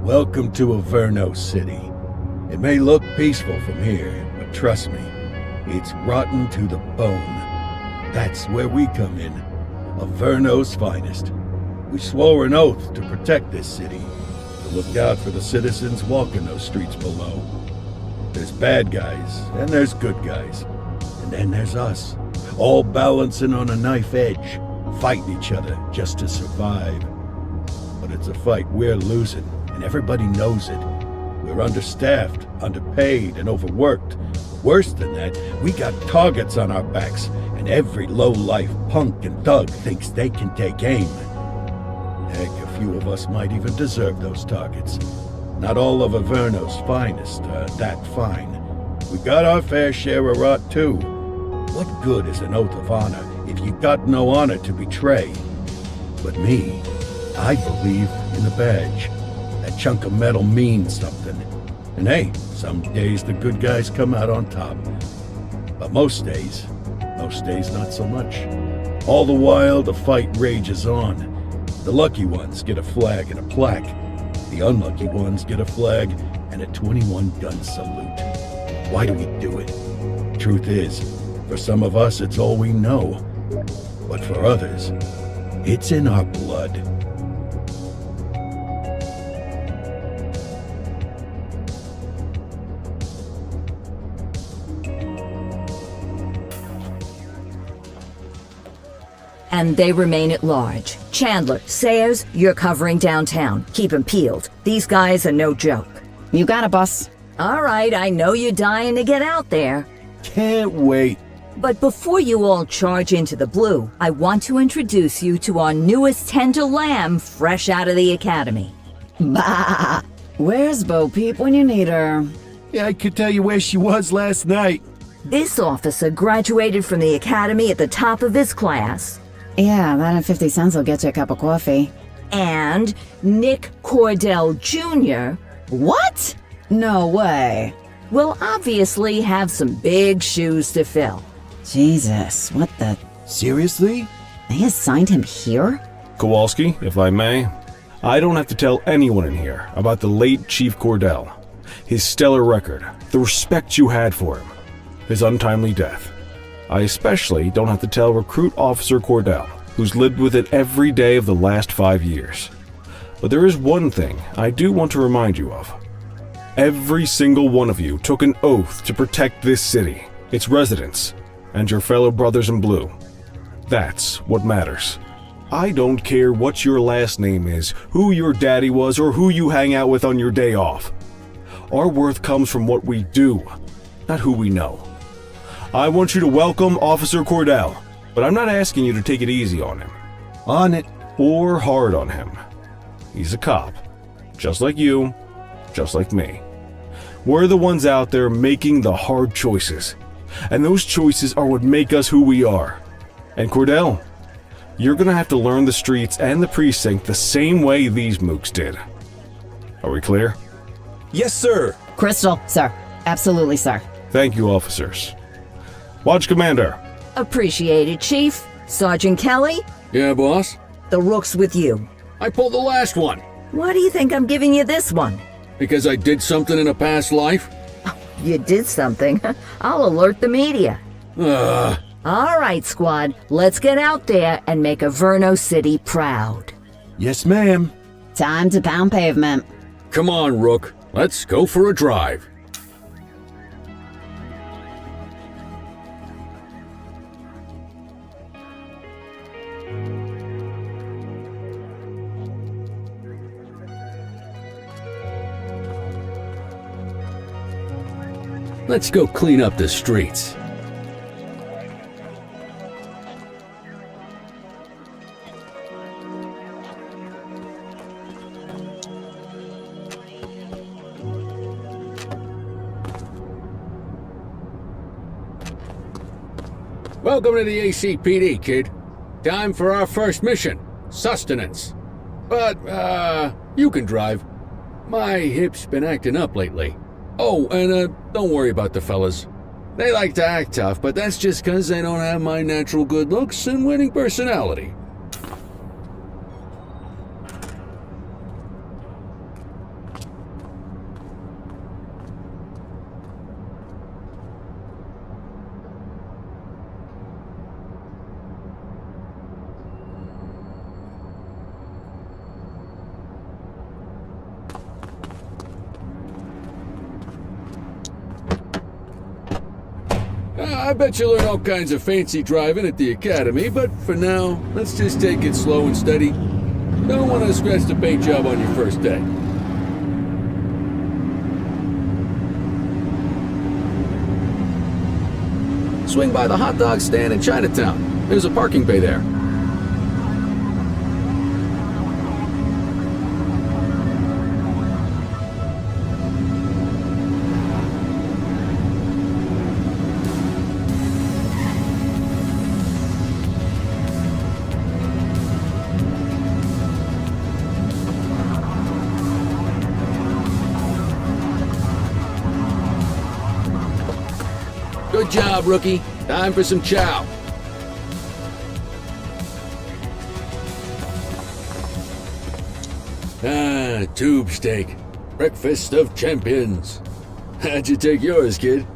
Welcome to Averno City. It may look peaceful from here, but trust me, it's rotten to the bone. That's where we come in. Averno's finest. We swore an oath to protect this city, to look out for the citizens walking those streets below. There's bad guys, and there's good guys. And then there's us, all balancing on a knife edge, fighting each other just to survive. But it's a fight we're losing, and everybody knows it. We're understaffed, underpaid, and overworked. Worse than that, we got targets on our backs, and every low-life punk and thug thinks they can take aim. Heck, a few of us might even deserve those targets. Not all of Averno's finest are that fine. We got our fair share of rot, too. What good is an oath of honor if you got no honor to betray? But me, I believe in the badge. That chunk of metal means something. And hey, some days the good guys come out on top. But most days not so much. All the while, the fight rages on. The lucky ones get a flag and a plaque. The unlucky ones get a flag and a 21-gun salute. Why do we do it? Truth is, for some of us it's all we know. But for others, it's in our blood. And they remain at large. Chandler, Sayers, you're covering downtown. Keep 'em peeled. These guys are no joke. You got it, boss. All right, I know you're dying to get out there. Can't wait. But before you all charge into the blue, I want to introduce you to our newest tender lamb fresh out of the academy. Bah! Where's Bo Peep when you need her? Yeah, I could tell you where she was last night. This officer graduated from the academy at the top of his class. Yeah, that and 50 cents will get you a cup of coffee. And Nick Cordell Jr. What? No way. will obviously have some big shoes to fill. Jesus, what the... Seriously? They assigned him here? Kowalski, if I may, I don't have to tell anyone in here about the late Chief Cordell, his stellar record, the respect you had for him, his untimely death. I especially don't have to tell Recruit Officer Cordell, who's lived with it every day of the last 5 years. But there is one thing I do want to remind you of. Every single one of you took an oath to protect this city, its residents, and your fellow brothers in blue. That's what matters. I don't care what your last name is, who your daddy was, or who you hang out with on your day off. Our worth comes from what we do, not who we know. I want you to welcome Officer Cordell, but I'm not asking you to take it easy on him. On it. Or hard on him. He's a cop, just like you, just like me. We're the ones out there making the hard choices, and those choices are what make us who we are. And Cordell, you're gonna have to learn the streets and the precinct the same way these mooks did. Are we clear? Yes, sir. Crystal, sir. Absolutely, sir. Thank you, officers. Watch Commander. Appreciated, Chief. Sergeant Kelly, Yeah, boss? the rook's with you. I pulled the last one. Why do you think I'm giving you this one? Because I did something in a past life? You did something. I'll alert the media. Ugh. All right, squad, let's get out there and make Averno City proud. Yes, ma'am. Time to pound pavement. Come on, Rook. Let's go for a drive. Let's go clean up the streets. Welcome to the ACPD, kid. Time for our first mission, sustenance. But, you can drive. My hip's been acting up lately. Oh, and don't worry about the fellas. They like to act tough, but that's just 'cause they don't have my natural good looks and winning personality. I bet you'll learn all kinds of fancy driving at the academy, but for now, let's just take it slow and steady. Don't want to scratch the paint job on your first day. Swing by the hot dog stand in Chinatown. There's a parking bay there. Good job, rookie. Time for some chow. Ah, tube steak. Breakfast of champions. How'd you take yours, kid?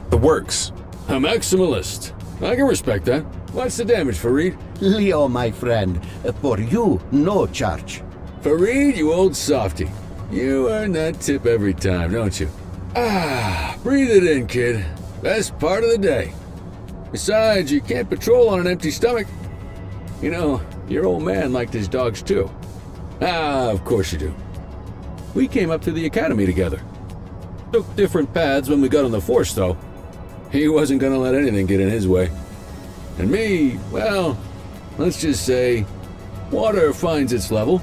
The works. A maximalist. I can respect that. What's the damage, Fareed? Leo, my friend, for you, no charge. Fareed, you old softy. You earn that tip every time, don't you? Ah, breathe it in, kid. Best part of the day. Besides, you can't patrol on an empty stomach. You know, your old man liked his dogs too. Ah, of course you do. We came up to the academy together. Took different paths when we got on the force, though. He wasn't gonna let anything get in his way. And me, well, let's just say, water finds its level.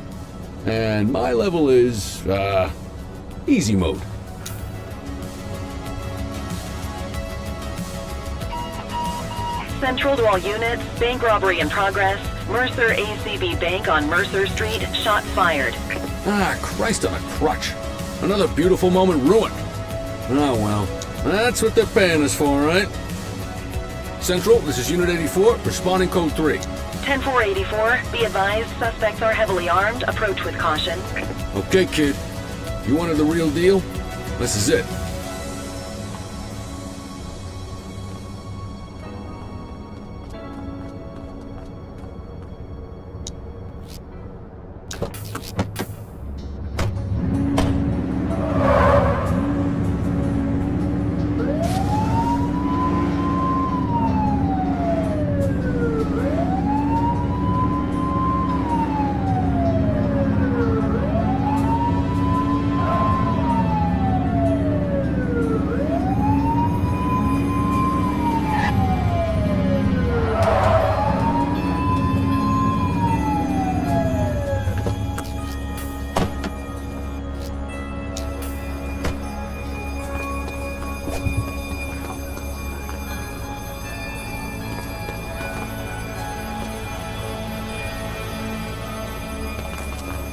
And my level is, easy mode. Central to all units, bank robbery in progress. Mercer ACB Bank on Mercer Street, shots fired. Ah, Christ on a crutch. Another beautiful moment ruined. Oh well, that's what they're paying us for, right? Central, this is Unit 84, responding code 3. 10-484, be advised, suspects are heavily armed, approach with caution. Okay, kid. You wanted the real deal? This is it.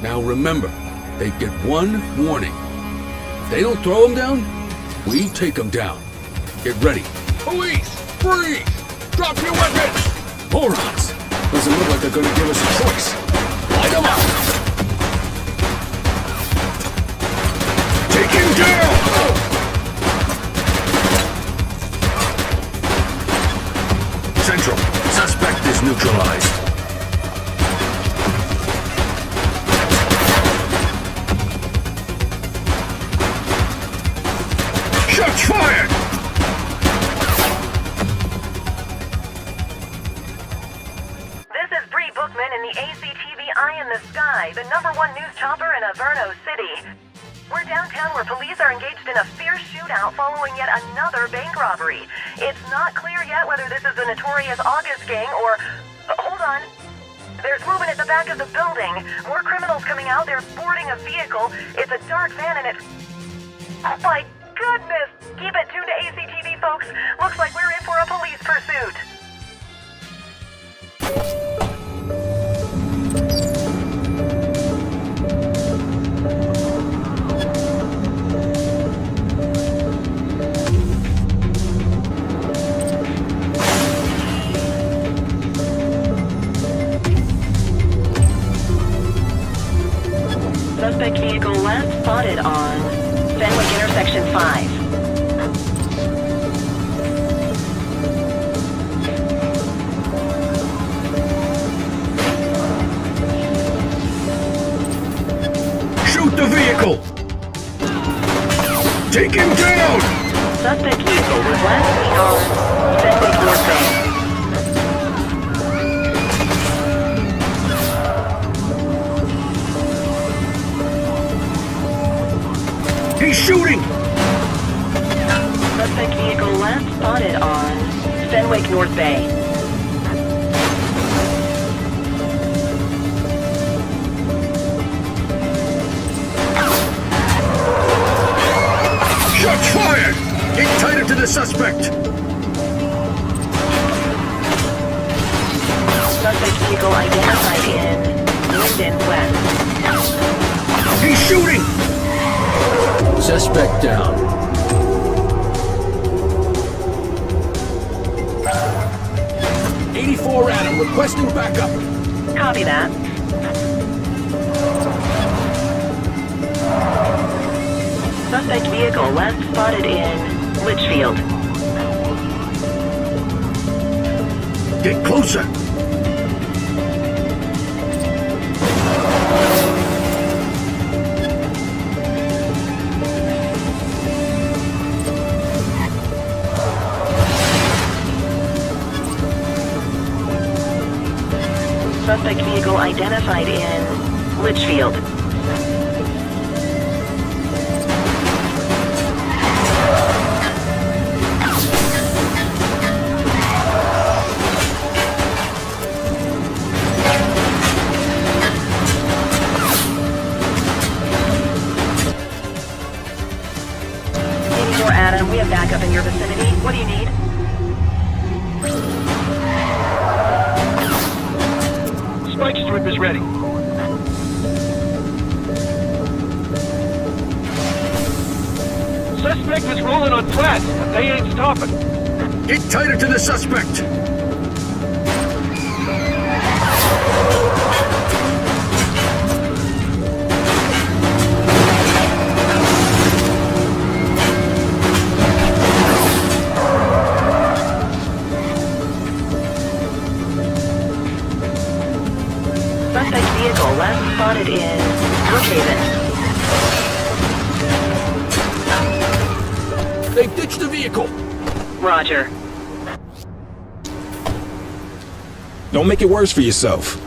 Now remember, they get one warning. If they don't throw them down, we take them down. Get ready. Police! Freeze! Drop your weapons! Morons! Doesn't look like they're gonna give us a choice. Light them up! Take him down! Central, suspect is neutralized. Shots fired! This is Bree Bookman in the ACTV Eye in the Sky, the #1 news chopper in Averno City. We're downtown where police are engaged in a fierce shootout following yet another bank robbery. It's not clear yet whether this is the notorious August gang or... hold on. There's movement at the back of the building. More criminals coming out. They're boarding a vehicle. It's a dark van and it's... oh my goodness! Keep it tuned to ACTV, folks. Looks like we're in for a police pursuit. Suspect vehicle last spotted on Fenwick intersection 5. Shoot the vehicle! Take him down! Suspect vehicle was last seen on Fenwick North Bay. He's shooting! Suspect vehicle last spotted on Fenwick North Bay. Shots fired! Get tighter to the suspect! Suspect vehicle identified in Linden West. He's shooting! Suspect down. '84 Adam requesting backup. Copy that. Suspect vehicle last spotted in Litchfield. Get closer! Suspect vehicle identified in Litchfield. Adam, we have backup in your vicinity. What do you need? Spike strip is ready. Suspect is rolling on flats, but they ain't stopping. Get tighter to the suspect! Suspect vehicle last spotted in Brookhaven. They ditched the vehicle. Roger. Don't make it worse for yourself.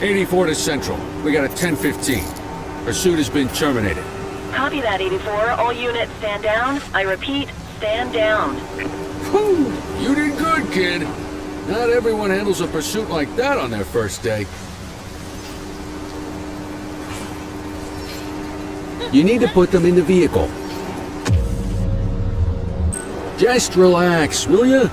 84 to Central. We got a 10:15. Pursuit has been terminated. Copy that, 84. All units stand down. I repeat, stand down. Whew, you did good, kid. Not everyone handles a pursuit like that on their first day. You need to put them in the vehicle. Just relax, will you?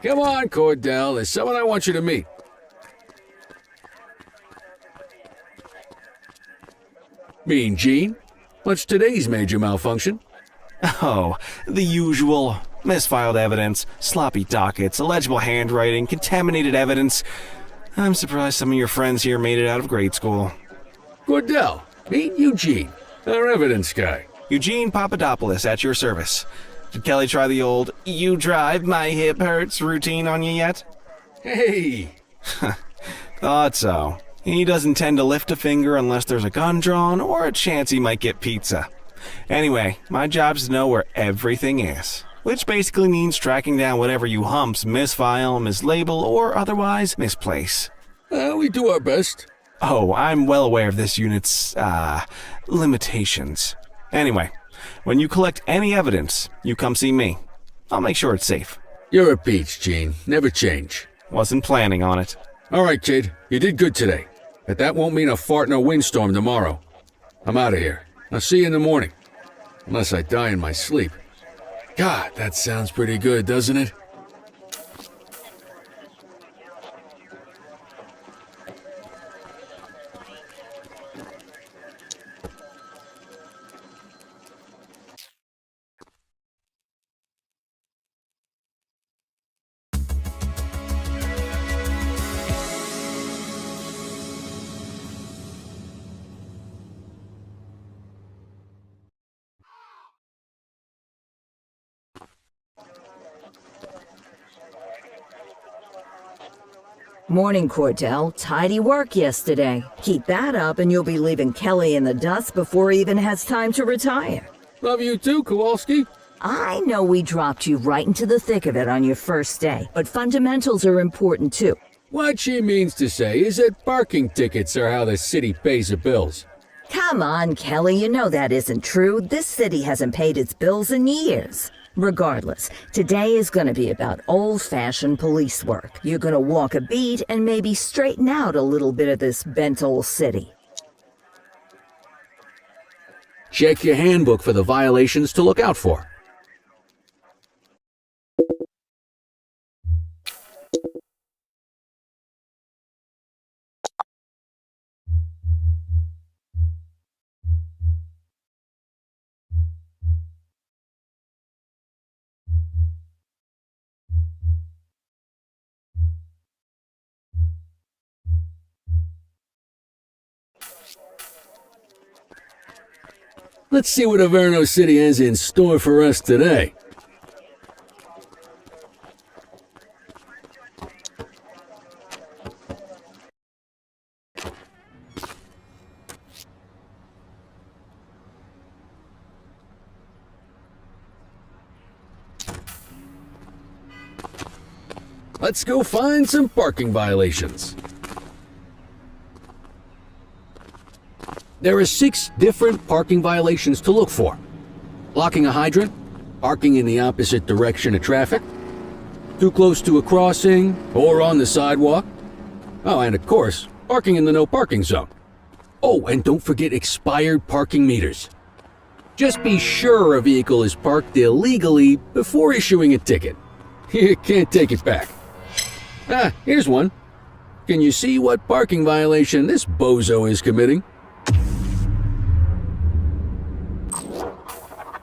Come on, Cordell. There's someone I want you to meet. Mean Gene? What's today's major malfunction? Oh, the usual. Misfiled evidence, sloppy dockets, illegible handwriting, contaminated evidence. I'm surprised some of your friends here made it out of grade school. Cordell, meet Eugene, our evidence guy. Eugene Papadopoulos at your service. Did Kelly try the old "you drive, my hip hurts" routine on you yet? Hey! Thought so. He doesn't tend to lift a finger unless there's a gun drawn or a chance he might get pizza. Anyway, my job's to know where everything is, which basically means tracking down whatever you humps misfile, mislabel, or otherwise misplace. We do our best. Oh, I'm well aware of this unit's, limitations. Anyway, when you collect any evidence, you come see me. I'll make sure it's safe. You're a peach, Gene. Never change. Wasn't planning on it. All right, kid. You did good today. But that won't mean a fart in a windstorm tomorrow. I'm out of here. I'll see you in the morning. Unless I die in my sleep. God, that sounds pretty good, doesn't it? Morning, Cordell. Tidy work yesterday. Keep that up and you'll be leaving Kelly in the dust before he even has time to retire. Love you too, Kowalski. I know we dropped you right into the thick of it on your first day, but fundamentals are important too. What she means to say is that parking tickets are how the city pays the bills. Come on, Kelly, you know that isn't true. This city hasn't paid its bills in years. Regardless, today is going to be about old-fashioned police work. You're going to walk a beat and maybe straighten out a little bit of this bent old city. Check your handbook for the violations to look out for. Let's see what Averno City has in store for us today. Let's go find some parking violations. There are 6 different parking violations to look for. Blocking a hydrant, parking in the opposite direction of traffic, too close to a crossing or on the sidewalk. Oh, and of course, parking in the no parking zone. Oh, and don't forget expired parking meters. Just be sure a vehicle is parked illegally before issuing a ticket. You can't take it back. Ah, here's one. Can you see what parking violation this bozo is committing?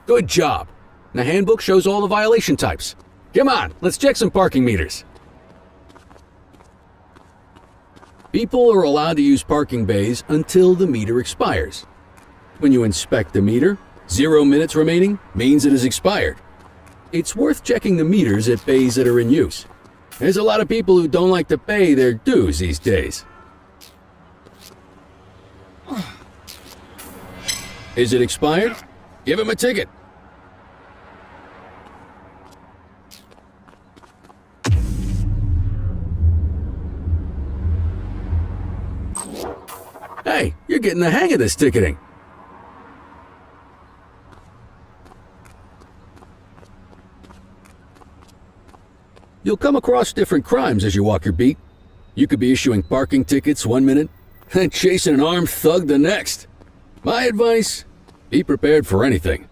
Good job. The handbook shows all the violation types. Come on, let's check some parking meters. People are allowed to use parking bays until the meter expires. When you inspect the meter, 0 minutes remaining means it is expired. It's worth checking the meters at bays that are in use. There's a lot of people who don't like to pay their dues these days. Is it expired? Give him a ticket. Hey, you're getting the hang of this ticketing. You'll come across different crimes as you walk your beat. You could be issuing parking tickets 1 minute and chasing an armed thug the next. My advice, be prepared for anything.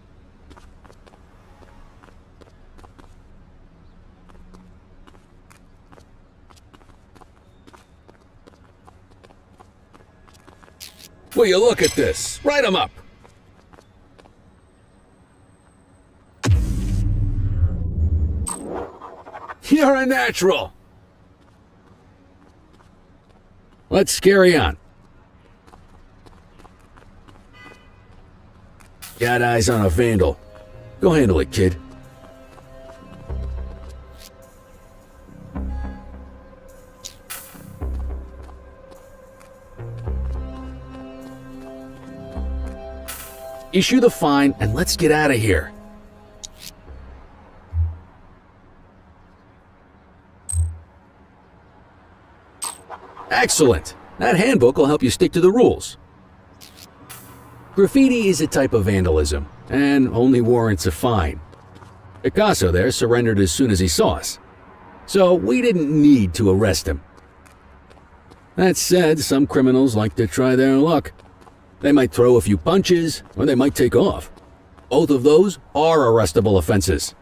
Will you look at this? Write 'em up. You're a natural. Let's carry on. Got eyes on a vandal. Go handle it, kid. Issue the fine and let's get out of here. Excellent! That handbook will help you stick to the rules. Graffiti is a type of vandalism, and only warrants a fine. Picasso there surrendered as soon as he saw us, so we didn't need to arrest him. That said, some criminals like to try their luck. They might throw a few punches, or they might take off. Both of those are arrestable offenses.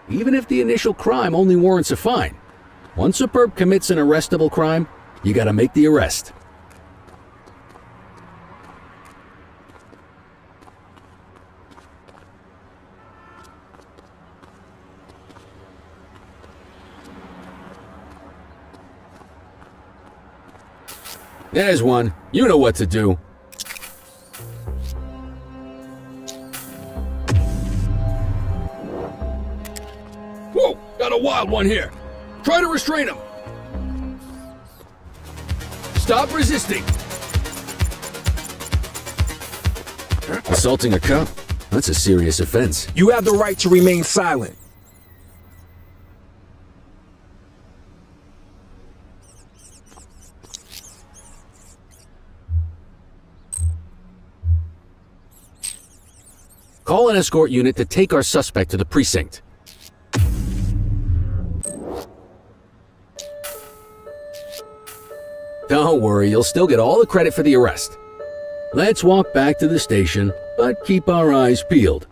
Even if the initial crime only warrants a fine, once a perp commits an arrestable crime, you gotta make the arrest. There's one. You know what to do. Whoa! Got a wild one here. Try to restrain him. Stop resisting. Assaulting a cop? That's a serious offense. You have the right to remain silent. Call an escort unit to take our suspect to the precinct. Don't worry, you'll still get all the credit for the arrest. Let's walk back to the station, but keep our eyes peeled.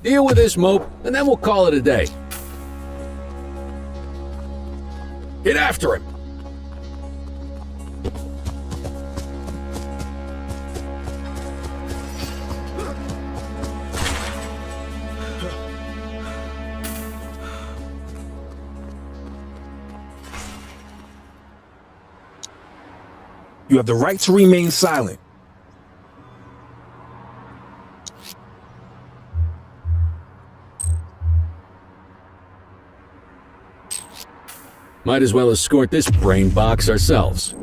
Deal with this mope, and then we'll call it a day. Get after him! You have the right to remain silent. Might as well escort this brain box ourselves.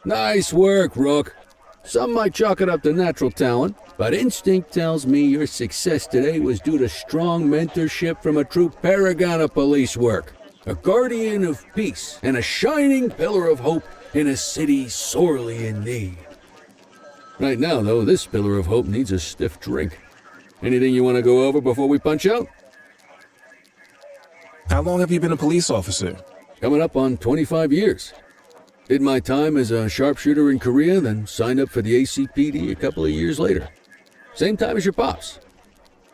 Nice work, Rook. Some might chalk it up to natural talent, but instinct tells me your success today was due to strong mentorship from a true paragon of police work, a guardian of peace, and a shining pillar of hope in a city sorely in need. Right now, though, this pillar of hope needs a stiff drink. Anything you want to go over before we punch out? How long have you been a police officer? Coming up on 25 years. Did my time as a sharpshooter in Korea, then signed up for the ACPD a couple of years later. Same time as your pops.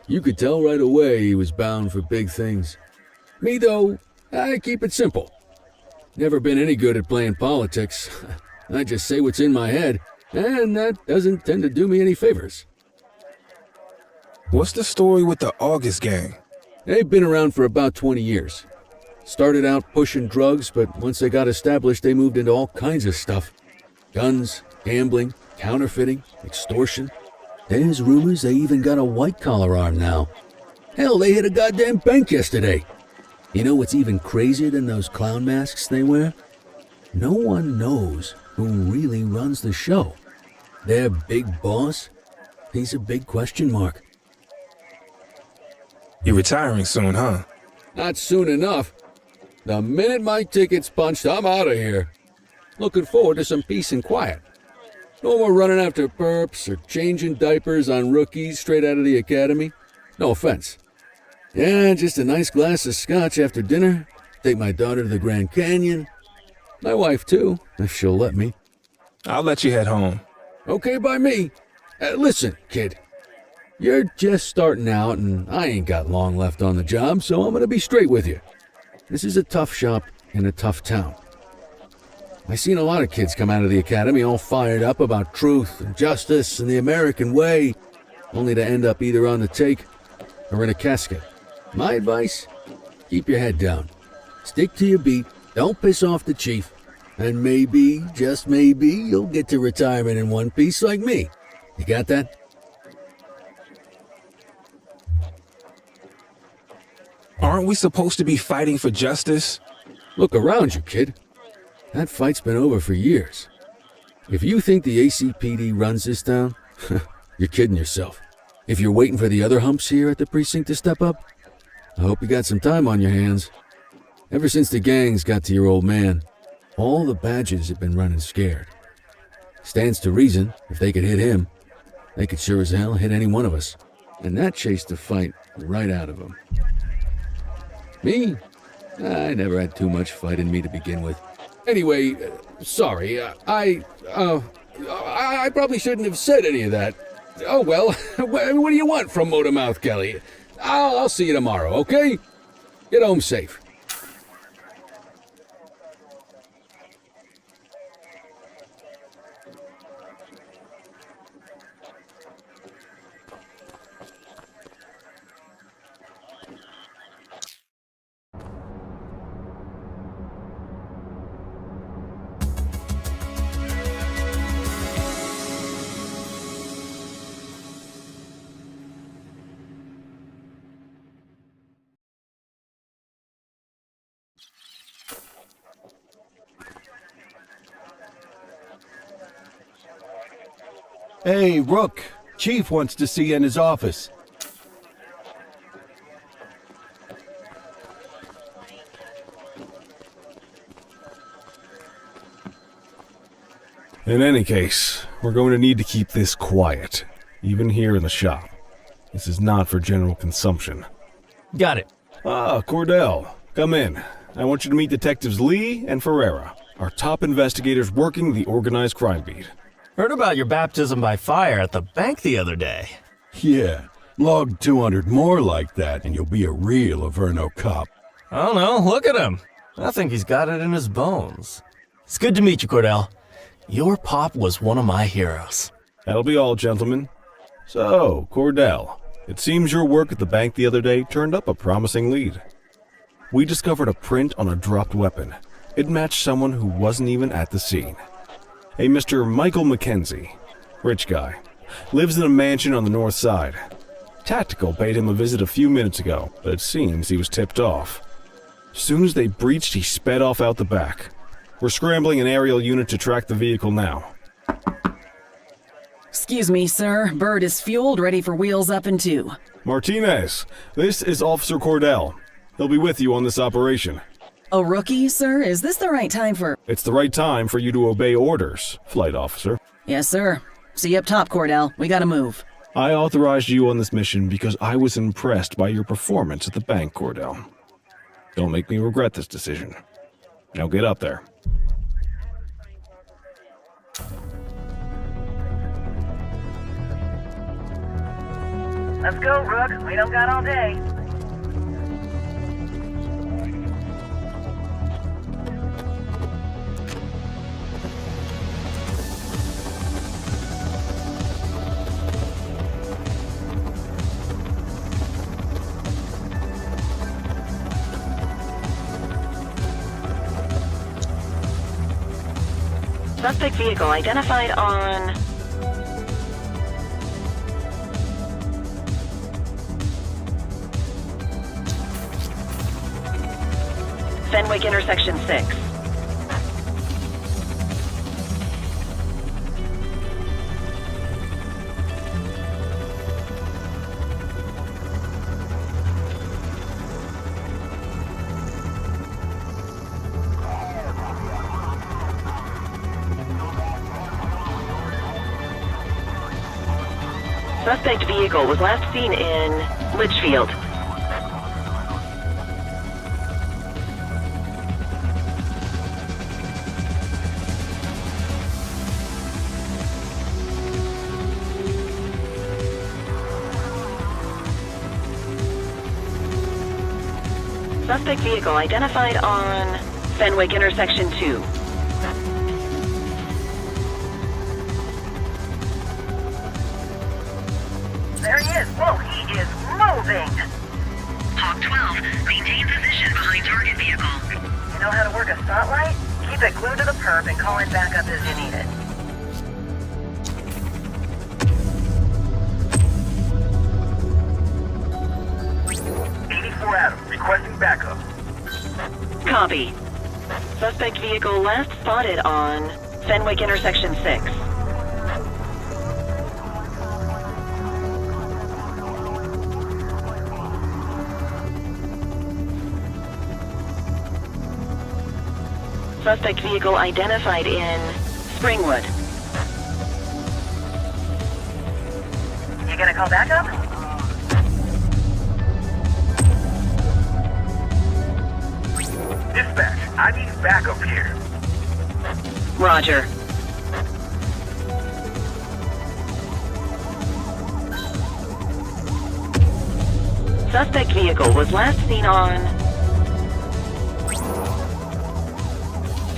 You could tell right away he was bound for big things. Me, though, I keep it simple. Never been any good at playing politics. I just say what's in my head, and that doesn't tend to do me any favors. What's the story with the August gang? They've been around for about 20 years. Started out pushing drugs, but once they got established, they moved into all kinds of stuff. Guns, gambling, counterfeiting, extortion. There's rumors they even got a white-collar arm now. Hell, they hit a goddamn bank yesterday. You know what's even crazier than those clown masks they wear? No one knows who really runs the show. Their big boss? He's a big question mark. You're retiring soon, huh? Not soon enough. The minute my ticket's punched, I'm out of here. Looking forward to some peace and quiet. No more running after perps or changing diapers on rookies straight out of the academy. No offense. Yeah, just a nice glass of scotch after dinner. Take my daughter to the Grand Canyon. My wife, too, if she'll let me. I'll let you head home. Okay by me. Listen, kid. You're just starting out, and I ain't got long left on the job, so I'm gonna be straight with you. This is a tough shop in a tough town. I seen a lot of kids come out of the academy all fired up about truth and justice and the American way, only to end up either on the take or in a casket. My advice? Keep your head down. Stick to your beat, don't piss off the chief, and maybe, just maybe, you'll get to retirement in one piece like me. You got that? Aren't we supposed to be fighting for justice? Look around you, kid. That fight's been over for years. If you think the ACPD runs this town, you're kidding yourself. If you're waiting for the other humps here at the precinct to step up, I hope you got some time on your hands. Ever since the gangs got to your old man, all the badges have been running scared. Stands to reason, if they could hit him, they could sure as hell hit any one of us. And that chased the fight right out of them. Me? I never had too much fight in me to begin with. Anyway, sorry, I probably shouldn't have said any of that. Oh well, what do you want from Motormouth Kelly? I'll see you tomorrow, okay? Get home safe. Hey, Rook. Chief wants to see you in his office. In any case, we're going to need to keep this quiet, even here in the shop. This is not for general consumption. Got it. Ah, Cordell, come in. I want you to meet Detectives Lee and Ferreira, our top investigators working the organized crime beat. Heard about your baptism by fire at the bank the other day. Yeah, log 200 more like that and you'll be a real Averno cop. I don't know, look at him. I think he's got it in his bones. It's good to meet you, Cordell. Your pop was one of my heroes. That'll be all, gentlemen. So, Cordell, it seems your work at the bank the other day turned up a promising lead. We discovered a print on a dropped weapon. It matched someone who wasn't even at the scene. A Mr. Michael McKenzie, rich guy, lives in a mansion on the north side. Tactical paid him a visit a few minutes ago, but it seems he was tipped off. As soon as they breached, he sped off out the back. We're scrambling an aerial unit to track the vehicle now. Excuse me, sir. Bird is fueled, ready for wheels up in 2. Martinez, this is Officer Cordell. He'll be with you on this operation. A rookie, sir? Is this the right time for... It's the right time for you to obey orders, flight officer. Yes, sir. See you up top, Cordell. We gotta move. I authorized you on this mission because I was impressed by your performance at the bank, Cordell. Don't make me regret this decision. Now get up there. Let's go, Rook. We don't got all day. Suspect vehicle identified on... Fenwick intersection 6. Suspect vehicle was last seen in Litchfield. Suspect vehicle identified on Fenwick intersection 2. There he is. Whoa, he is moving. Hawk 12, maintain position behind target vehicle. You know how to work a spotlight? Keep it glued to the perp and call in backup as you need it. Adam, requesting backup. Copy. Suspect vehicle last spotted on Fenwick intersection 6. Suspect vehicle identified in Springwood. You gonna call backup? Dispatch, I need backup here. Roger. Suspect vehicle was last seen on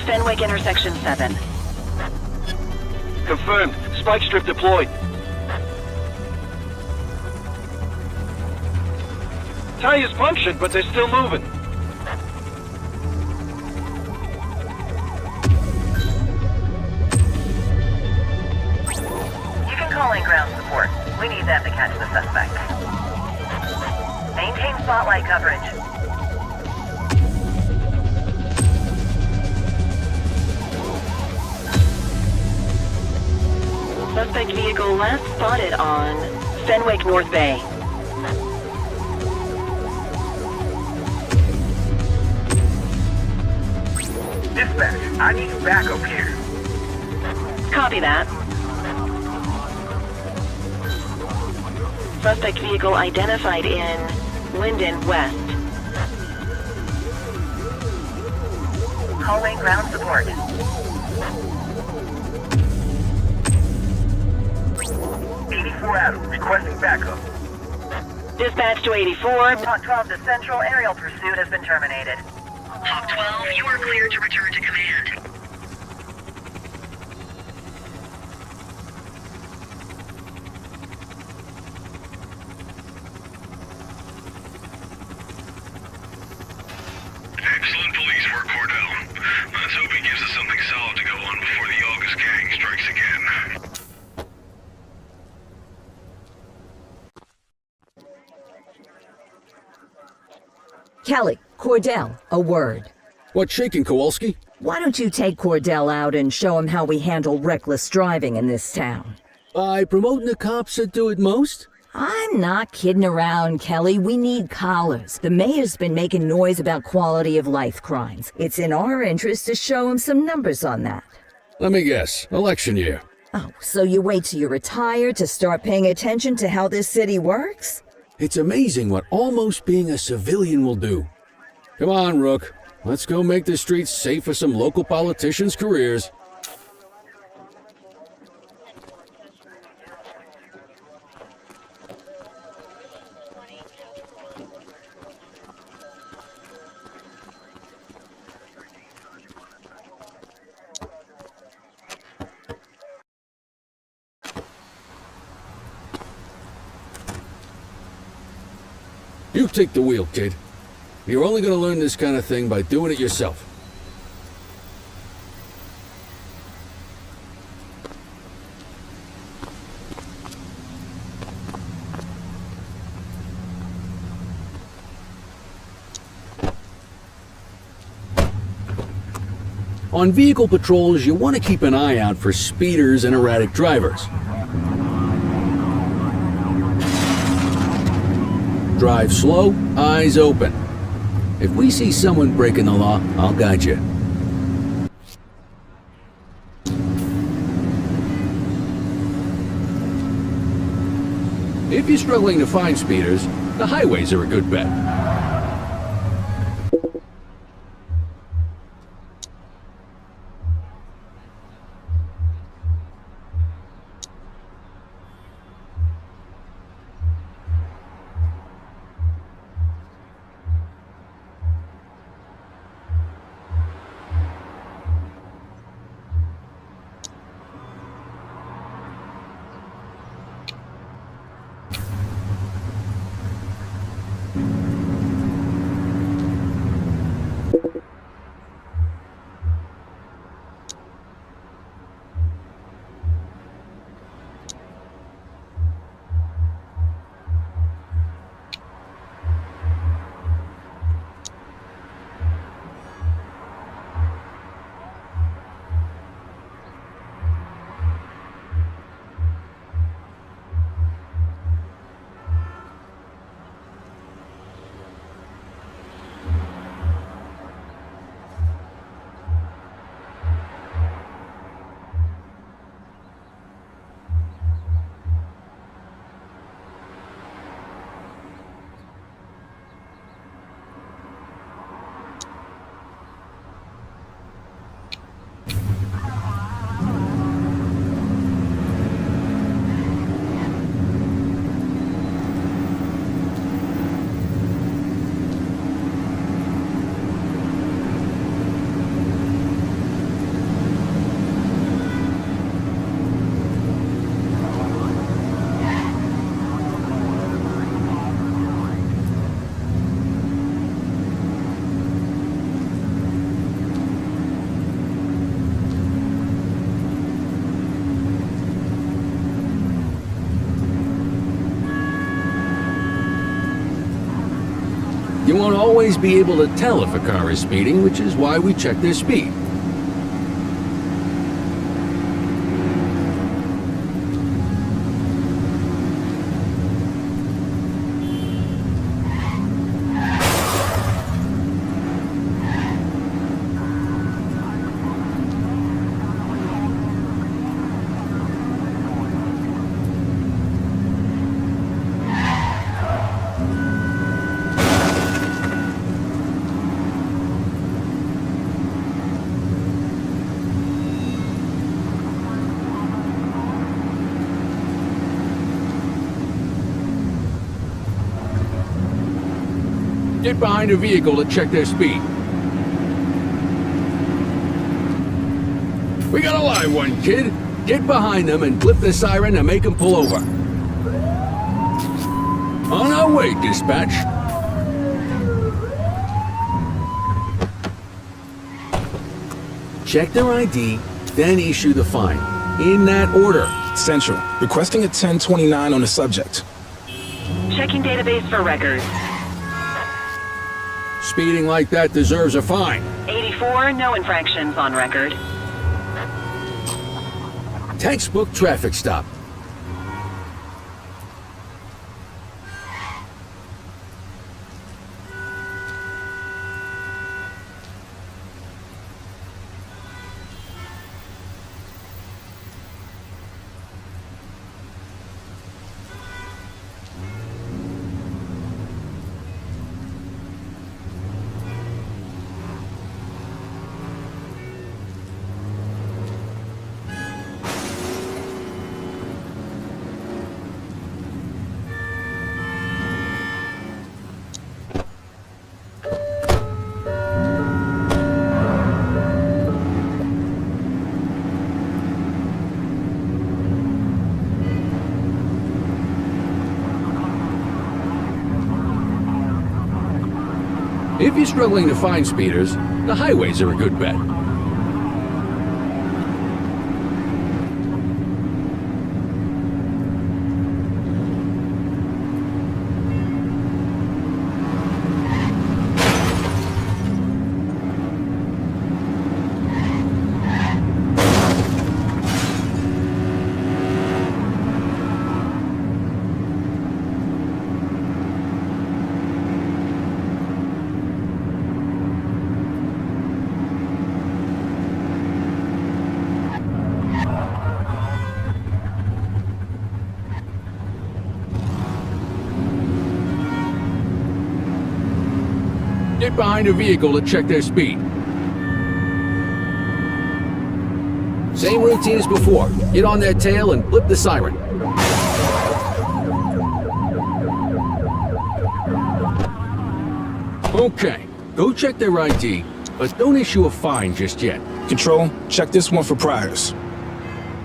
Fenwick intersection 7. Confirmed. Spike strip deployed. Tires punctured, but they're still moving. Calling ground support. We need them to catch the suspect. Maintain spotlight coverage. Suspect vehicle last spotted on Fenwick North Bay. Dispatch, I need backup here. Copy that. Suspect vehicle identified in Linden West. Calling ground support. 84 Adam, requesting backup. Dispatch to 84. Hawk 12 to Central. Aerial pursuit has been terminated. Hawk 12, you are cleared to return to command. Excellent police work, Cordell. Let's hope he gives us something solid to go on before the August gang strikes again. Kelly, Cordell, a word. What's shaking, Kowalski? Why don't you take Cordell out and show him how we handle reckless driving in this town? By promoting the cops that do it most? I'm not kidding around, Kelly. We need collars. The mayor's been making noise about quality of life crimes. It's in our interest to show him some numbers on that. Let me guess. Election year. Oh, so you wait till you retire to start paying attention to how this city works? It's amazing what almost being a civilian will do. Come on, Rook. Let's go make the streets safe for some local politicians' careers. You take the wheel, kid. You're only going to learn this kind of thing by doing it yourself. On vehicle patrols, you want to keep an eye out for speeders and erratic drivers. Drive slow, eyes open. If we see someone breaking the law, I'll guide you. If you're struggling to find speeders, the highways are a good bet. always be able to tell if a car is speeding, which is why we check their speed. Get behind a vehicle to check their speed. We got a live one, kid. Get behind them and flip the siren to make them pull over. On our way, dispatch. Check their ID, then issue the fine. In that order. Central. Requesting a 1029 on the subject. Checking database for records. Speeding like that deserves a fine. 84, no infractions on record. Textbook traffic stop. If you're struggling to find speeders, the highways are a good bet. Get behind a vehicle to check their speed. Same routine as before. Get on their tail and flip the siren. Okay, go check their ID, but don't issue a fine just yet. Control, check this one for priors.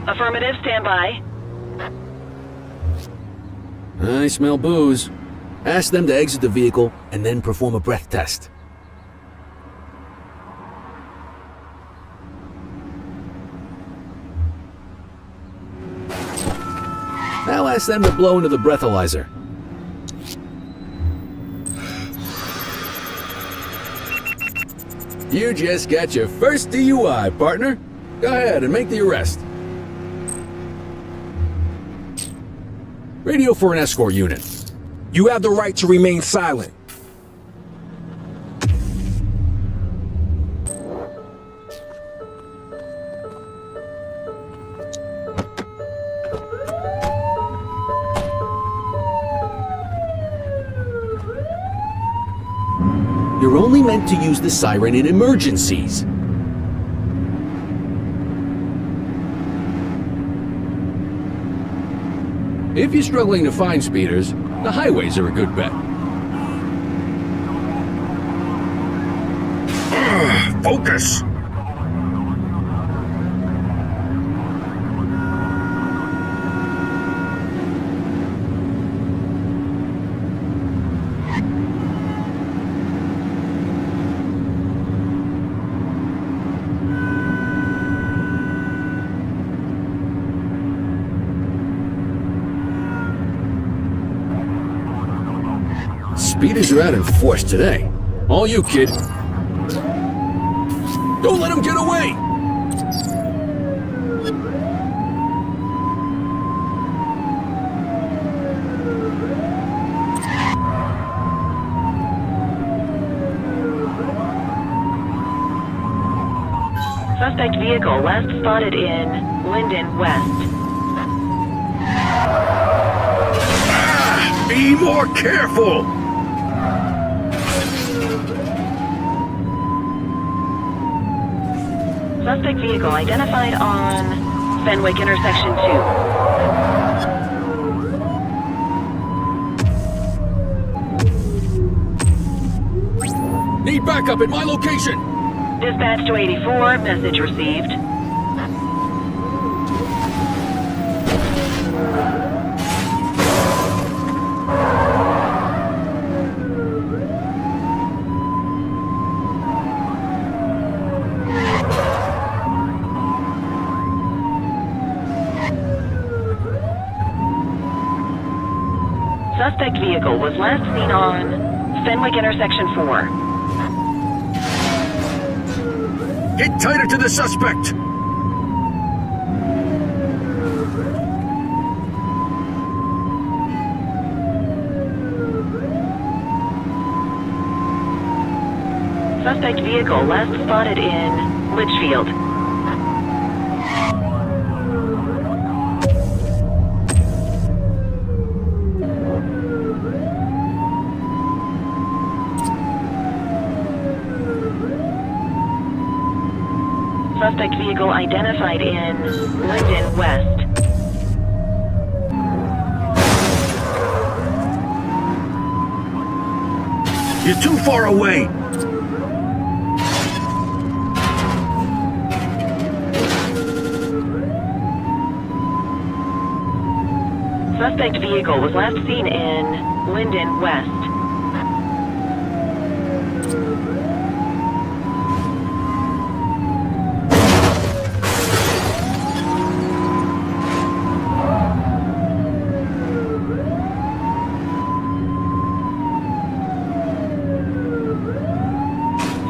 Affirmative, stand by. I smell booze. Ask them to exit the vehicle and then perform a breath test. Now ask them to blow into the breathalyzer. You just got your first DUI, partner. Go ahead and make the arrest. Radio for an escort unit. You have the right to remain silent. You're only meant to use the siren in emergencies. If you're struggling to find speeders, the highways are a good bet. Focus! Speeders are out in force today. All you, kid. Don't let him get away! Suspect vehicle last spotted in Linden West. Be more careful! Suspect vehicle identified on Fenwick intersection 2. Need backup at my location! Dispatch to 84, message received. Suspect vehicle was last seen on Fenwick intersection 4. Get tighter to the suspect! Suspect vehicle last spotted in Litchfield. Suspect vehicle identified in Linden West. You're too far away! Suspect vehicle was last seen in Linden West.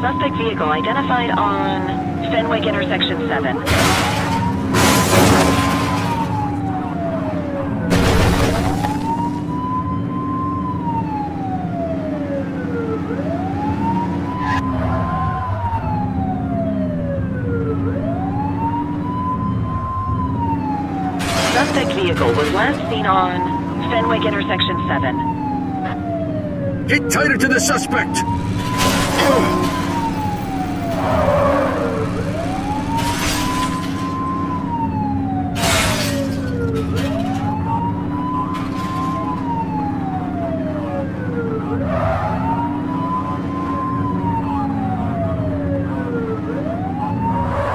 Suspect vehicle identified on Fenwick intersection 7. Suspect vehicle was last seen on Fenwick intersection 7. Get tighter to the suspect!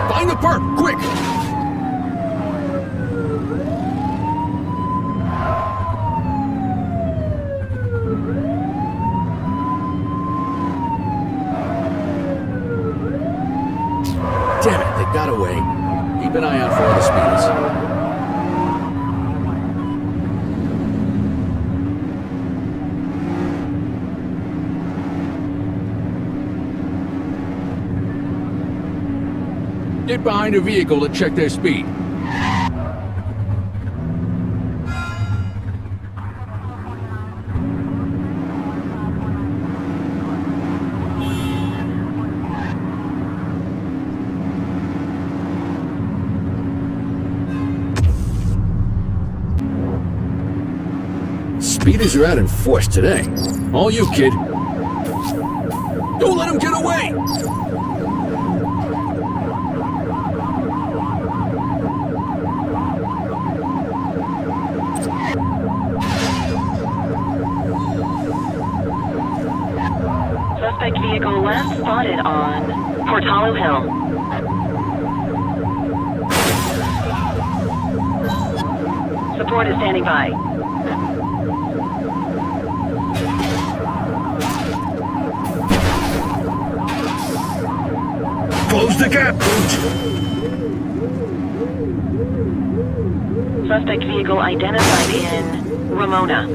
Find the perp, quick! Damn it, they got away. Keep an eye out for other speeders. Get behind a vehicle to check their speed. Speeders are out in force today. All you, kid. Don't let him get away! Suspect vehicle last spotted on Portalo Hill. Support is standing by. Close the gap, Boot! Suspect vehicle identified in Ramona.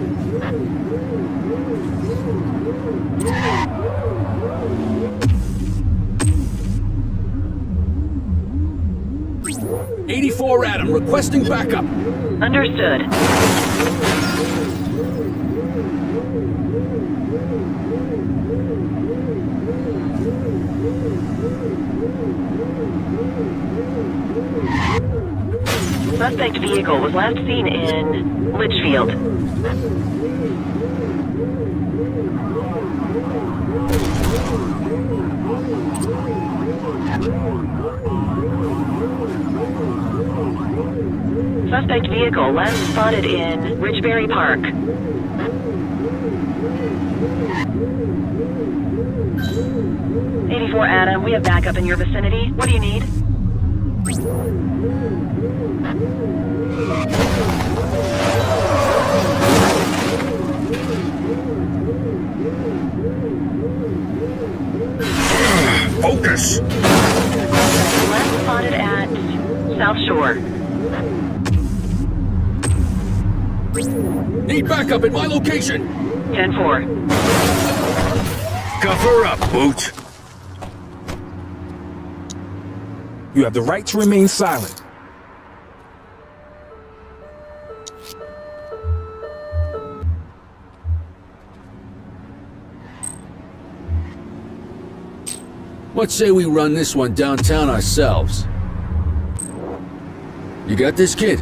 84 Adam, requesting backup. Understood. Suspect vehicle was last seen in Litchfield. Suspect vehicle last spotted in Richberry Park. '84 Adam, we have backup in your vicinity. What do you need? Focus! Last spotted at South Shore. Need backup at my location. 10-4. Cover up, Boot. You have the right to remain silent. Let's say we run this one downtown ourselves. You got this, kid?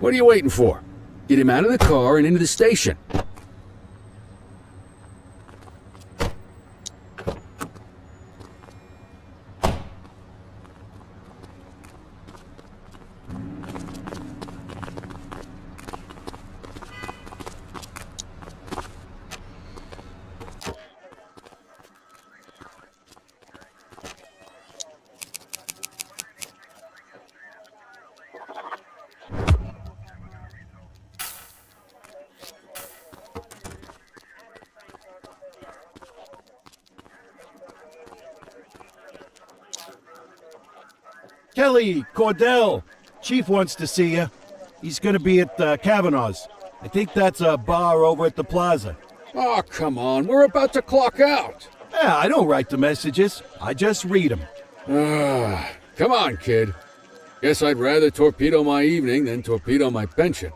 What are you waiting for? Get him out of the car and into the station. Kelly, Cordell, Chief wants to see you. He's gonna be at Kavanaugh's. I think that's a bar over at the plaza. Oh, come on. We're about to clock out. Yeah, I don't write the messages. I just read them. Come on, kid. Guess I'd rather torpedo my evening than torpedo my pension.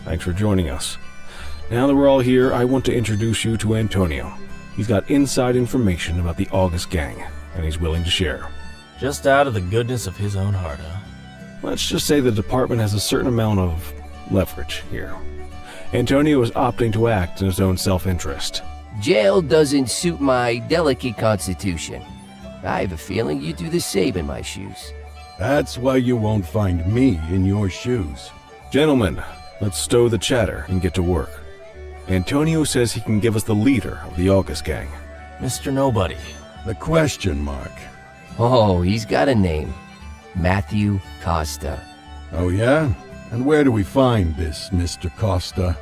Thanks for joining us. Now that we're all here, I want to introduce you to Antonio. He's got inside information about the August gang, and he's willing to share. Just out of the goodness of his own heart, huh? Let's just say the department has a certain amount of leverage here. Antonio is opting to act in his own self-interest. Jail doesn't suit my delicate constitution. I have a feeling you do the same in my shoes. That's why you won't find me in your shoes. Gentlemen, let's stow the chatter and get to work. Antonio says he can give us the leader of the August gang. Mr. Nobody. The question mark. Oh, he's got a name. Matthew Costa. Oh yeah? And where do we find this Mr. Costa?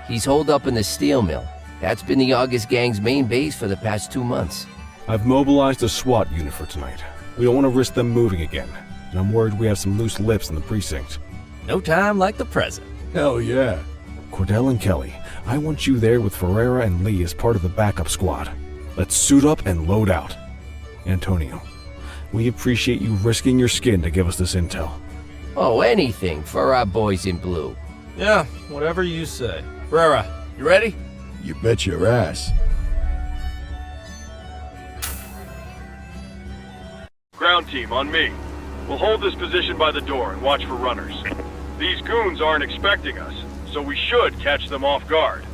He's holed up in the steel mill. That's been the August gang's main base for the past 2 months. I've mobilized a SWAT unit for tonight. We don't want to risk them moving again, and I'm worried we have some loose lips in the precinct. No time like the present. Hell yeah. Cordell and Kelly, I want you there with Ferreira and Lee as part of the backup squad. Let's suit up and load out. Antonio, we appreciate you risking your skin to give us this intel. Oh, anything for our boys in blue. Yeah, whatever you say. Rara, you ready? You bet your ass. Ground team, on me. We'll hold this position by the door and watch for runners. These goons aren't expecting us, so we should catch them off guard.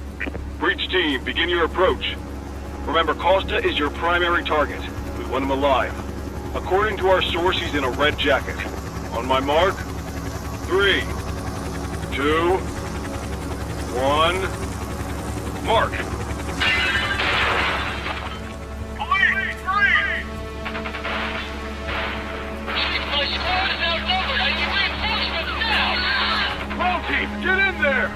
Breach team, begin your approach. Remember, Costa is your primary target. We want him alive. According to our source, he's in a red jacket. On my mark, 3, 2, 1, mark! Police, freeze! My squad is outnumbered. I need reinforcements now! Ground team, get in there!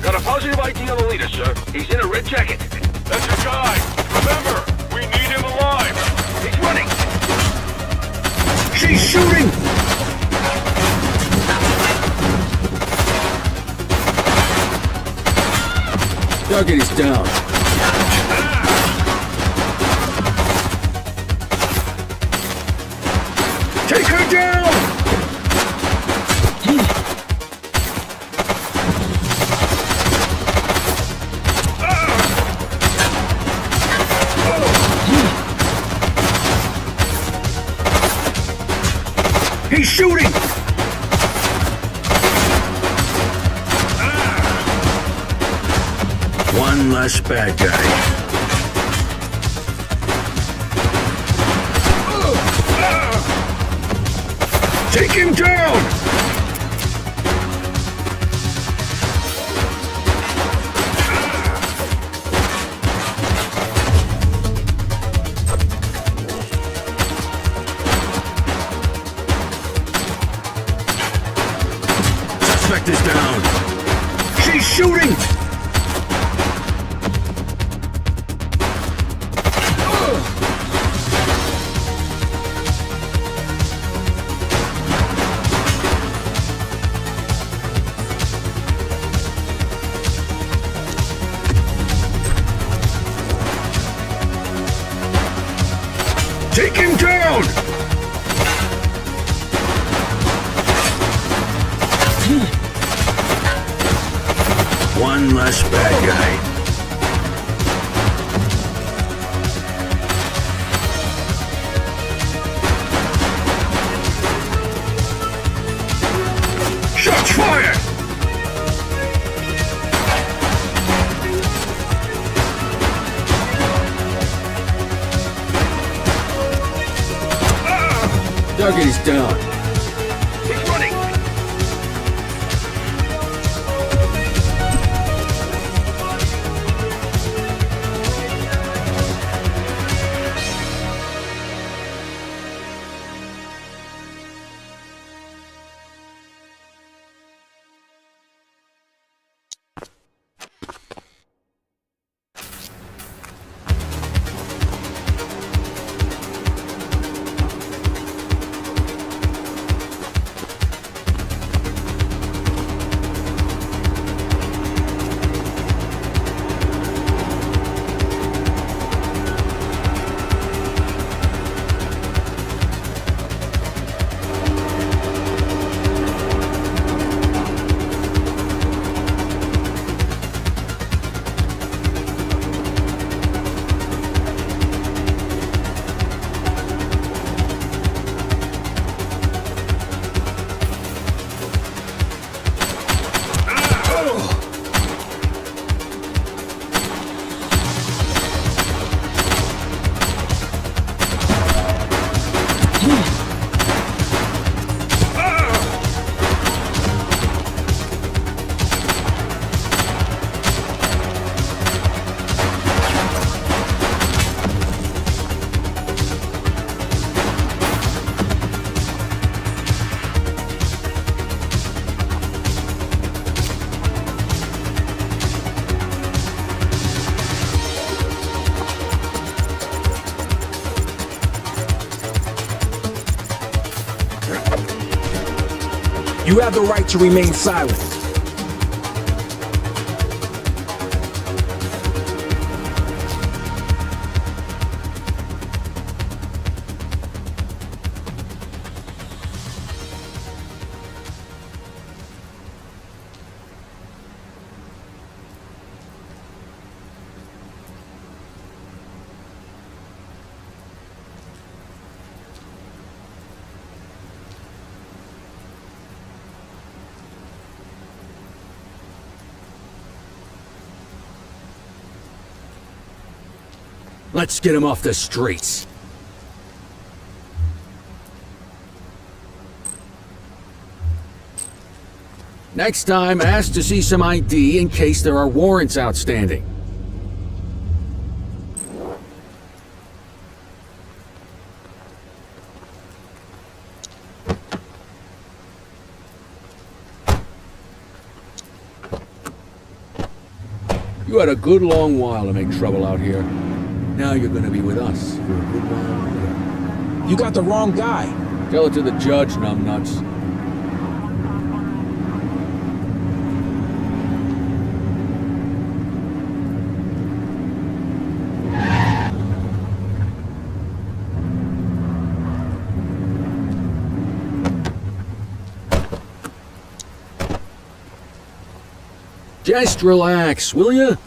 Got a positive ID on the leader, sir. He's in a red jacket. That's your guy. Remember, we need him alive. He's running. She's shooting! Target is down. Take her down! He's shooting! One less bad guy. Take him down! Suspect is down. She's shooting! Take him down! One less bad guy. Shots fired! Target is down. He's running. You have the right to remain silent. Let's get him off the streets. Next time, ask to see some ID in case there are warrants outstanding. You had a good long while to make trouble out here. Now you're gonna be with us for a good while. You got the wrong guy. Tell it to the judge, numbnuts. Just relax, will you?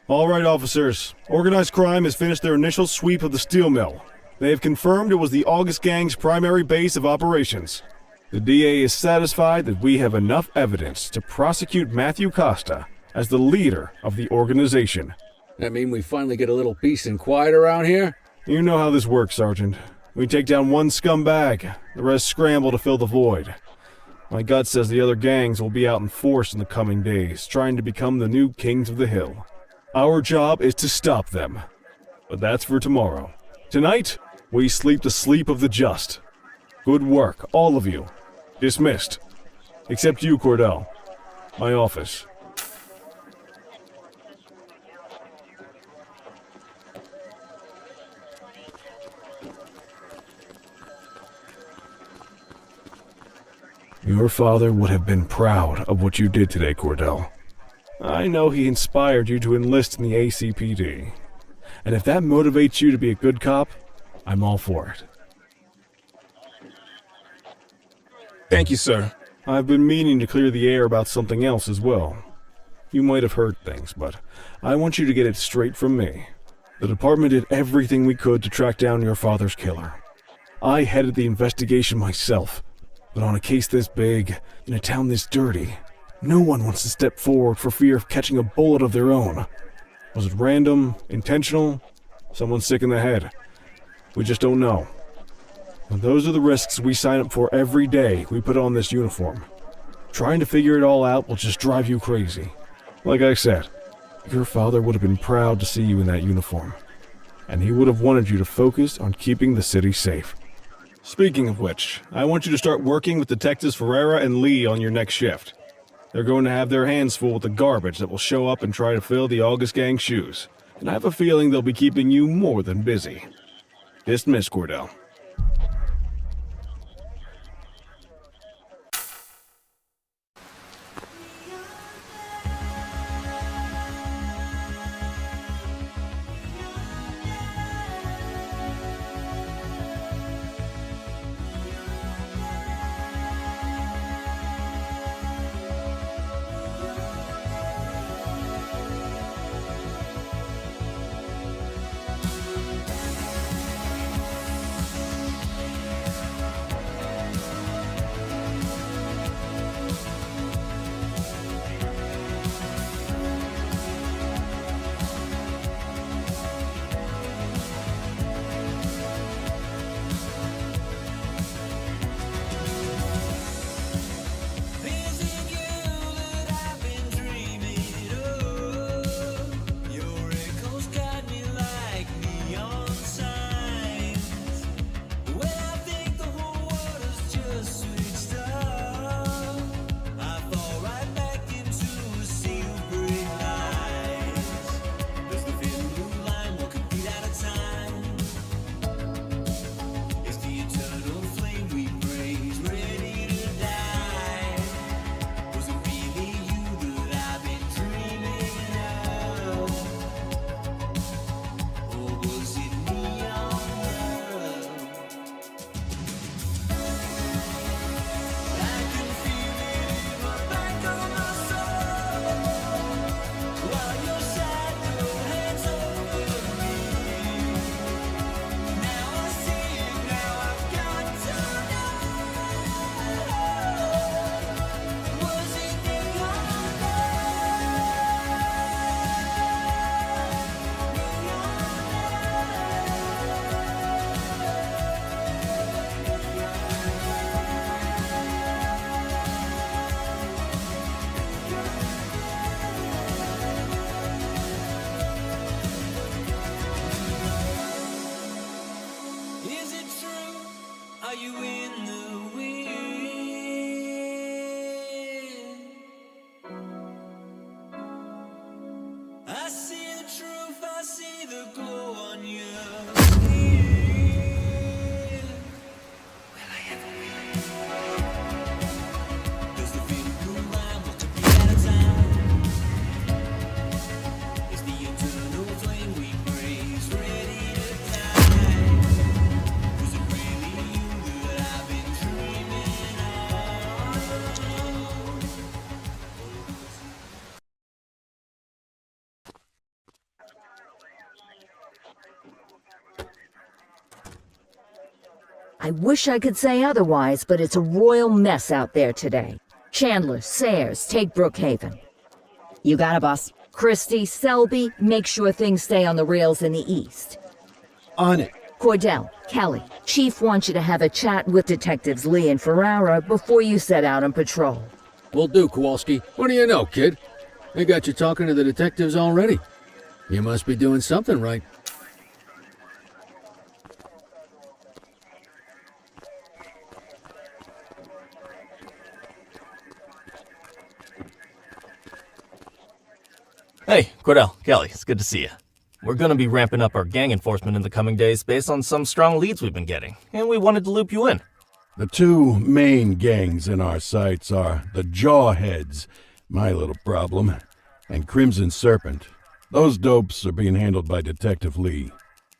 All right, officers. Organized crime has finished their initial sweep of the steel mill. They have confirmed it was the August Gang's primary base of operations. The DA is satisfied that we have enough evidence to prosecute Matthew Costa as the leader of the organization. That mean we finally get a little peace and quiet around here? You know how this works, Sergeant. We take down one scumbag, the rest scramble to fill the void. My gut says the other gangs will be out in force in the coming days, trying to become the new kings of the hill. Our job is to stop them. But that's for tomorrow. Tonight, we sleep the sleep of the just. Good work, all of you. Dismissed. Except you, Cordell. My office. Your father would have been proud of what you did today, Cordell. I know he inspired you to enlist in the ACPD. And if that motivates you to be a good cop, I'm all for it. Thank you, sir. I've been meaning to clear the air about something else as well. You might have heard things, but I want you to get it straight from me. The department did everything we could to track down your father's killer. I headed the investigation myself, but on a case this big, in a town this dirty, no one wants to step forward for fear of catching a bullet of their own. Was it random, intentional, someone sick in the head? We just don't know. And those are the risks we sign up for every day we put on this uniform. Trying to figure it all out will just drive you crazy. Like I said, your father would have been proud to see you in that uniform. And he would have wanted you to focus on keeping the city safe. Speaking of which, I want you to start working with Detectives Ferreira and Lee on your next shift. They're going to have their hands full with the garbage that will show up and try to fill the August Gang's shoes. And I have a feeling they'll be keeping you more than busy. Dismiss, Cordell. I wish I could say otherwise, but it's a royal mess out there today. Chandler, Sayers, take Brookhaven. You got it, boss. Christie, Selby, make sure things stay on the rails in the east. On it. Cordell, Kelly, Chief wants you to have a chat with Detectives Lee and Ferrara before you set out on patrol. Will do, Kowalski. What do you know, kid? They got you talking to the detectives already. You must be doing something right. Hey, Cordell, Kelly, it's good to see you. We're gonna be ramping up our gang enforcement in the coming days based on some strong leads we've been getting, and we wanted to loop you in. The two main gangs in our sights are the Jawheads, my little problem, and Crimson Serpent. Those dopes are being handled by Detective Lee.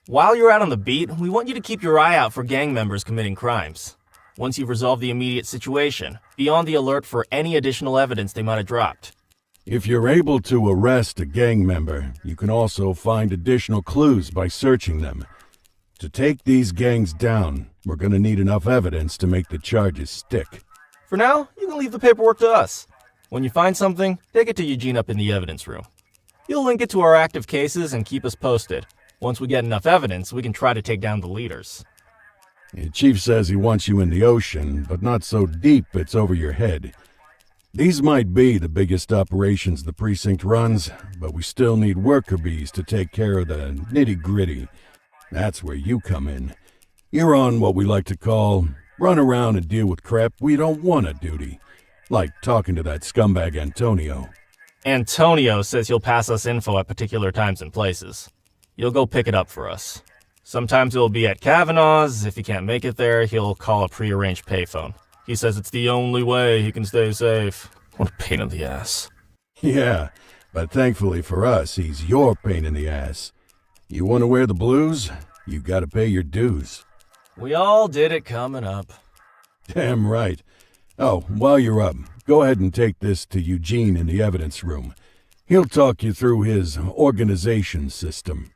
While you're out on the beat, we want you to keep your eye out for gang members committing crimes. Once you've resolved the immediate situation, be on the alert for any additional evidence they might have dropped. If you're able to arrest a gang member, you can also find additional clues by searching them. To take these gangs down, we're gonna need enough evidence to make the charges stick. For now, you can leave the paperwork to us. When you find something, take it to Eugene up in the evidence room. You'll link it to our active cases and keep us posted. Once we get enough evidence, we can try to take down the leaders. The chief says he wants you in the ocean, but not so deep it's over your head. These might be the biggest operations the precinct runs, but we still need worker bees to take care of the nitty-gritty. That's where you come in. You're on what we like to call run around and deal with crap we don't want to duty, like talking to that scumbag Antonio. Antonio says he'll pass us info at particular times and places. You'll go pick it up for us. Sometimes it'll be at Kavanaugh's. If he can't make it there, he'll call a prearranged payphone. He says it's the only way he can stay safe. What a pain in the ass. Yeah, but thankfully for us, he's your pain in the ass. You want to wear the blues? You gotta pay your dues. We all did it coming up. Damn right. Oh, while you're up, go ahead and take this to Eugene in the evidence room. He'll talk you through his organization system.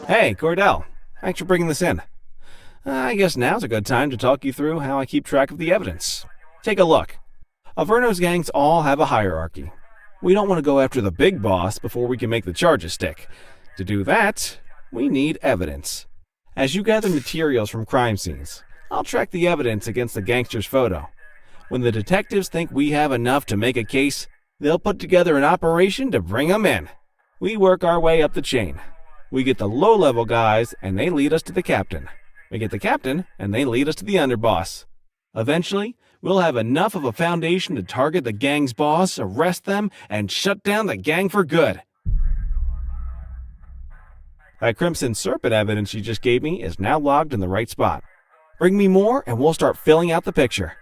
Hey, Cordell. Thanks for bringing this in. I guess now's a good time to talk you through how I keep track of the evidence. Take a look. Averno's gangs all have a hierarchy. We don't want to go after the big boss before we can make the charges stick. To do that, we need evidence. As you gather materials from crime scenes, I'll track the evidence against the gangster's photo. When the detectives think we have enough to make a case, they'll put together an operation to bring them in. We work our way up the chain. We get the low-level guys, and they lead us to the captain. We get the captain, and they lead us to the underboss. Eventually, we'll have enough of a foundation to target the gang's boss, arrest them, and shut down the gang for good. That Crimson Serpent evidence you just gave me is now logged in the right spot. Bring me more, and we'll start filling out the picture.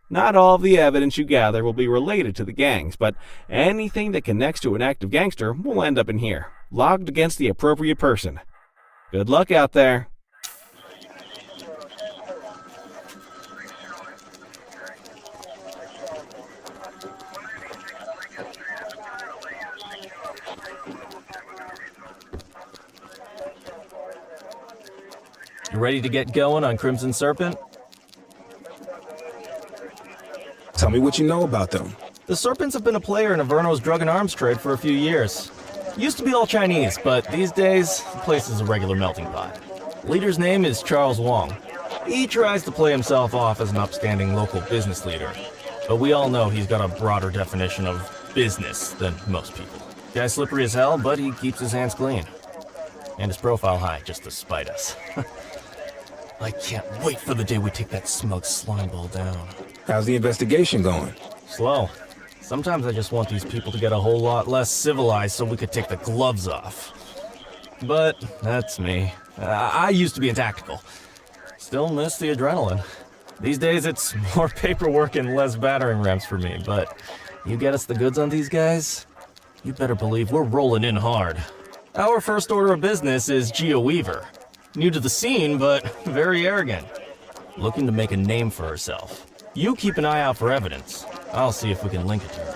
Not all of the evidence you gather will be related to the gangs, but anything that connects to an active gangster will end up in here, logged against the appropriate person. Good luck out there. You ready to get going on Crimson Serpent? Tell me what you know about them. The Serpents have been a player in Averno's drug and arms trade for a few years. Used to be all Chinese, but these days, the place is a regular melting pot. Leader's name is Charles Wong. He tries to play himself off as an upstanding local business leader, but we all know he's got a broader definition of business than most people. Guy's slippery as hell, but he keeps his hands clean. And his profile high, just to spite us. I can't wait for the day we take that smug slime ball down. How's the investigation going? Slow. Sometimes I just want these people to get a whole lot less civilized so we could take the gloves off. But that's me. I used to be in tactical. Still miss the adrenaline. These days it's more paperwork and less battering rams for me, but you get us the goods on these guys, you better believe we're rolling in hard. Our first order of business is Gia Weaver. New to the scene, but very arrogant. Looking to make a name for herself. You keep an eye out for evidence. I'll see if we can link it to her.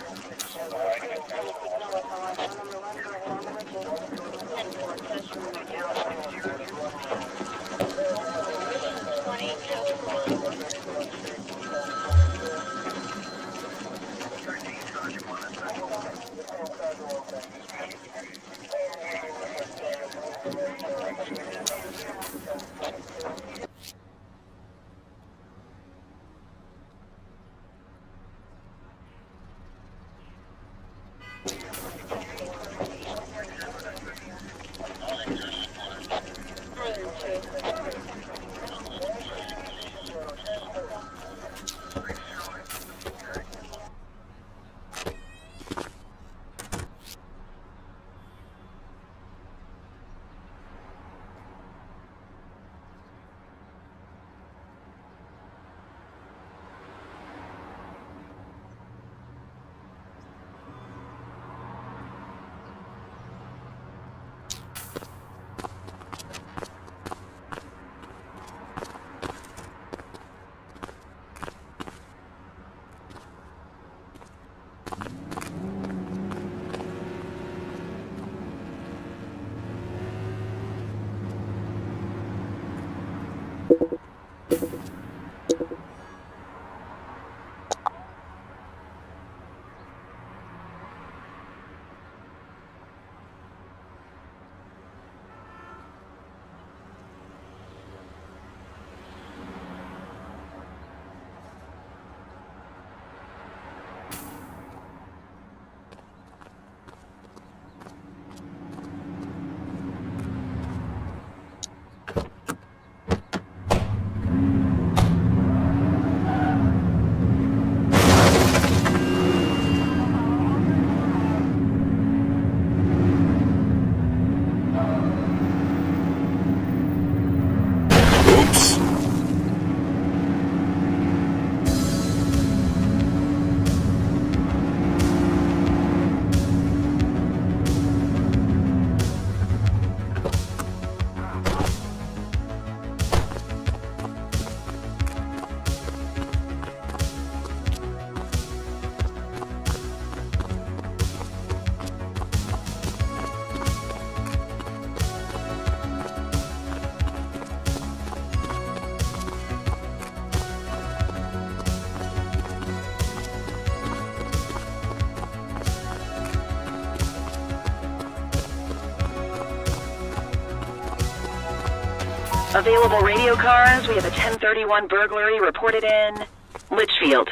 Available radio cars. We have a 1031 burglary reported in Litchfield.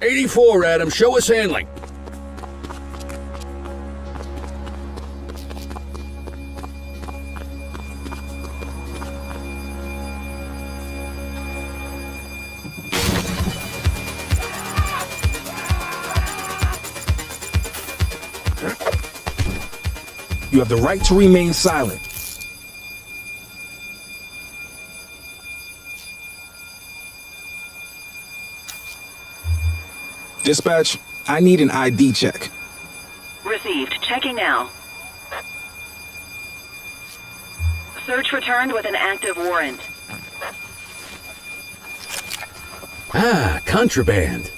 84, Adam. Show us handling. You have the right to remain silent. Dispatch, I need an ID check. Received. Checking now. Search returned with an active warrant. Ah, contraband.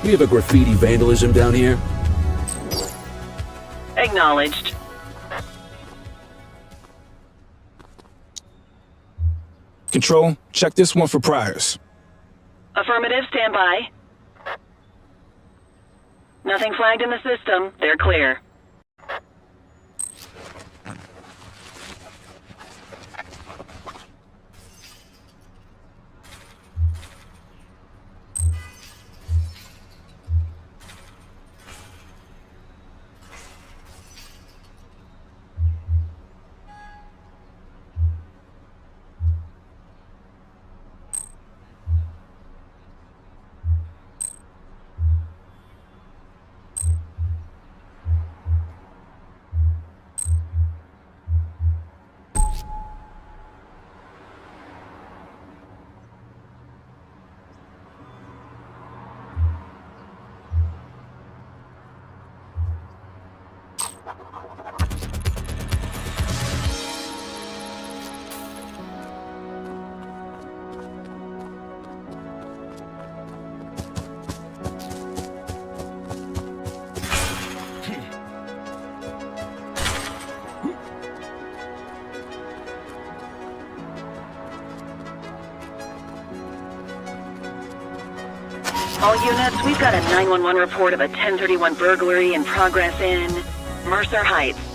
We have a graffiti vandalism down here. Acknowledged. Control, check this one for priors. Affirmative, stand by. Nothing flagged in the system. They're clear. All units, we've got a 911 report of a 1031 burglary in progress in Mercer Heights.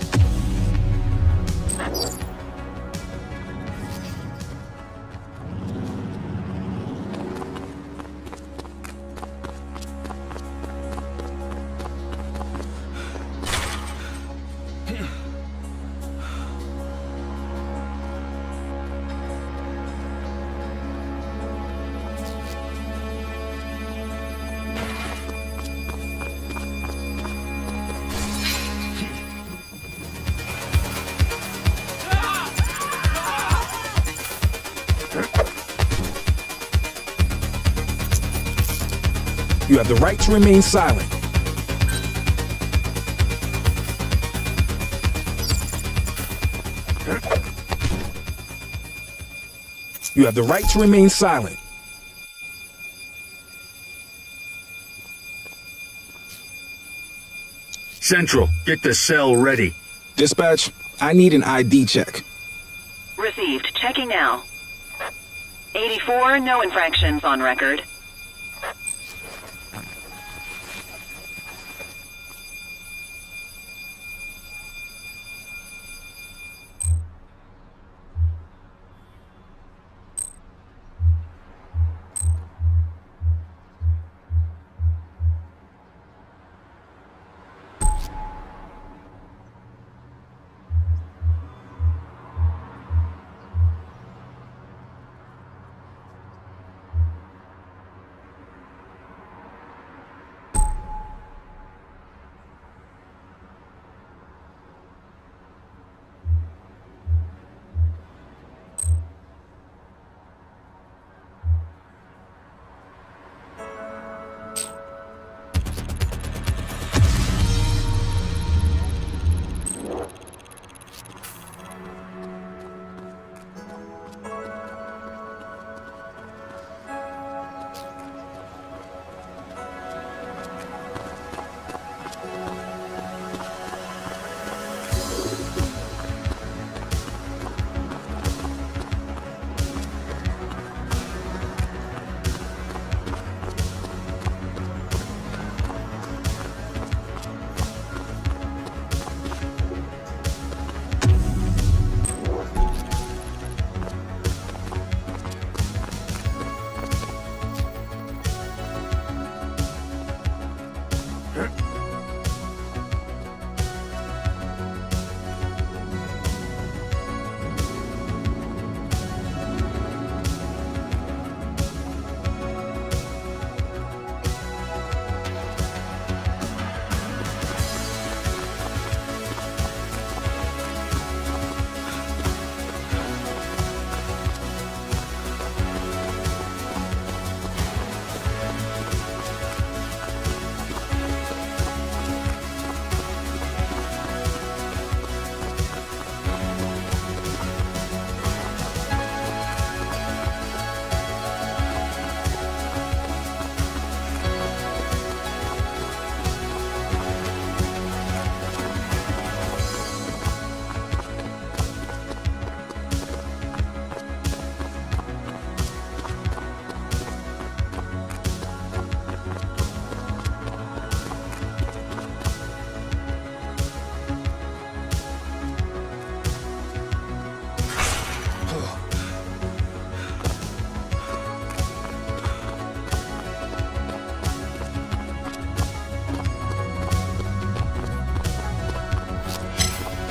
You have the right to remain silent. You have the right to remain silent. Central, get the cell ready. Dispatch, I need an ID check. Received. Checking now. 84, no infractions on record.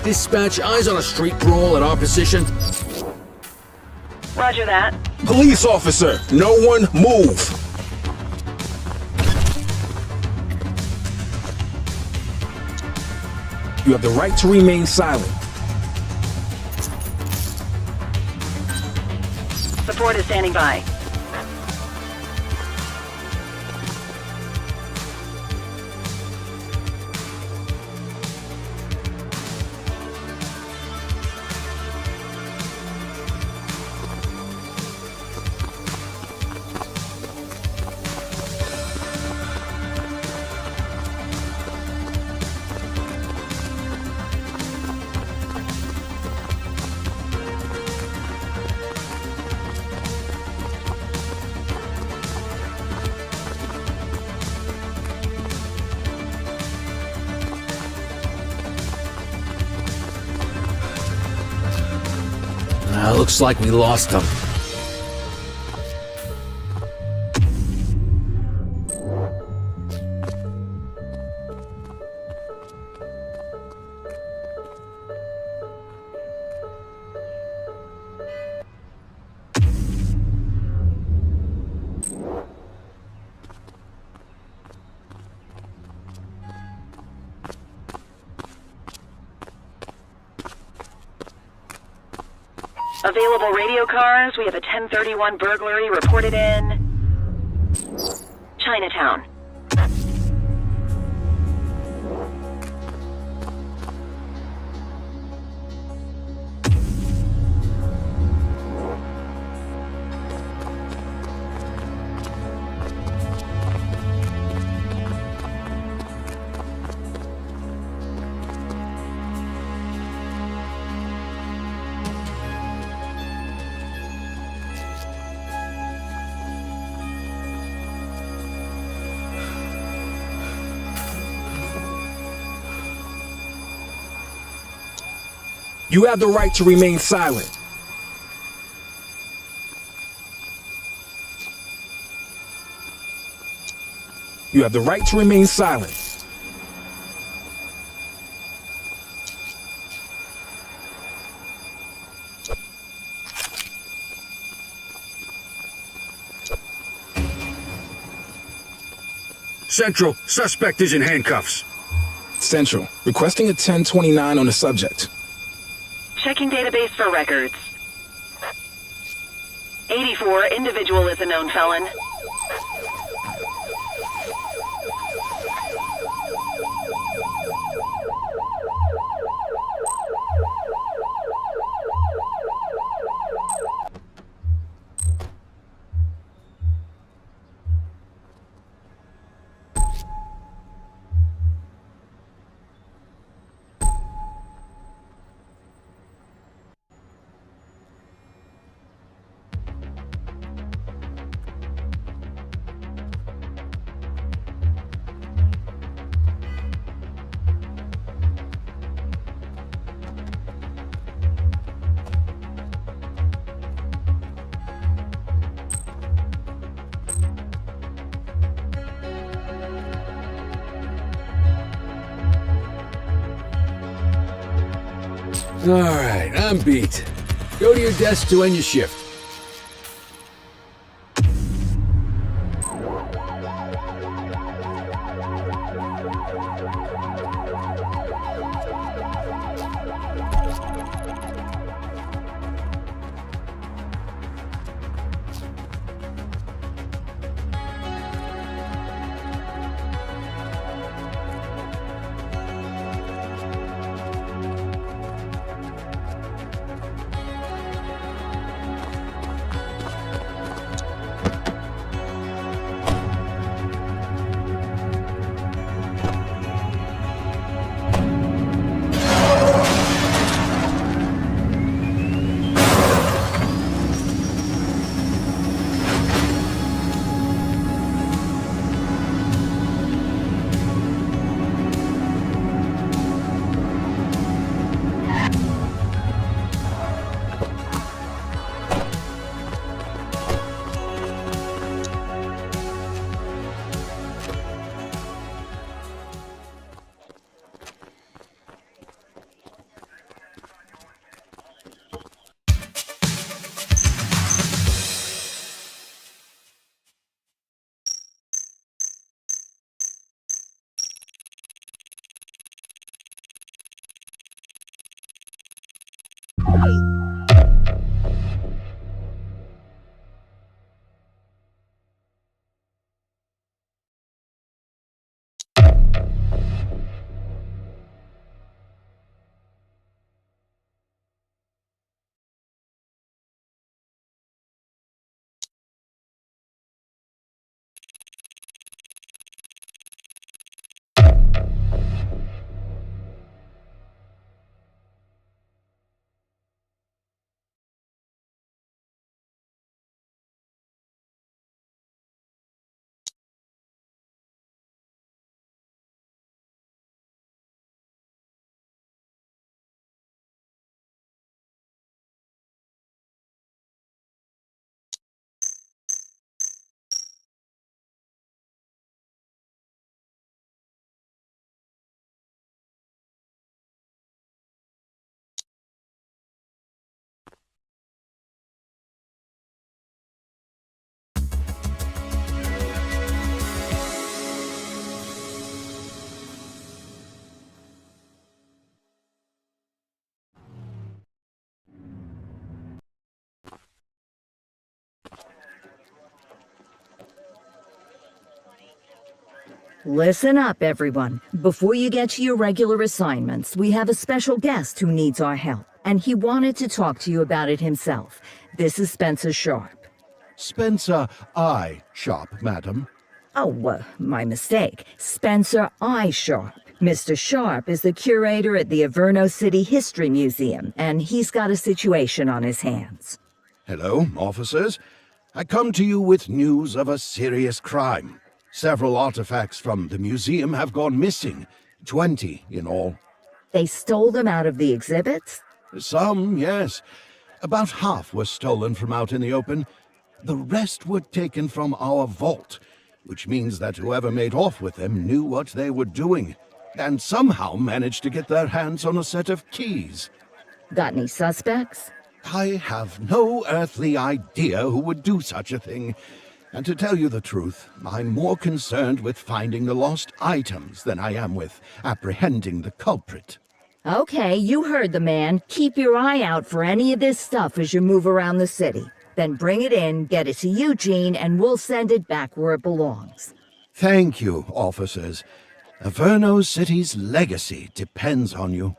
Dispatch, eyes on a street brawl at our position. Roger that. Police officer, no one move. You have the right to remain silent. Support is standing by. Looks like we lost them. Available radio cars. We have a 1031 burglary reported in Chinatown. You have the right to remain silent. You have the right to remain silent. Central, suspect is in handcuffs. Central, requesting a 1029 on the subject. Checking database for records. 84, individual is a known felon. Alright, I'm beat. Go to your desk to end your shift. Listen up, everyone. Before you get to your regular assignments, we have a special guest who needs our help, and he wanted to talk to you about it himself. This is Spencer Sharp. Spencer I. Sharp, madam. Oh, my mistake. Spencer I. Sharp. Mr. Sharp is the curator at the Averno City History Museum, and he's got a situation on his hands. Hello, officers. I come to you with news of a serious crime. Several artifacts from the museum have gone missing, 20 in all. They stole them out of the exhibits? Some, yes. About half were stolen from out in the open. The rest were taken from our vault, which means that whoever made off with them knew what they were doing, and somehow managed to get their hands on a set of keys. Got any suspects? I have no earthly idea who would do such a thing. And to tell you the truth, I'm more concerned with finding the lost items than I am with apprehending the culprit. Okay, you heard the man. Keep your eye out for any of this stuff as you move around the city. Then bring it in, get it to Eugene, and we'll send it back where it belongs. Thank you, officers. Averno City's legacy depends on you.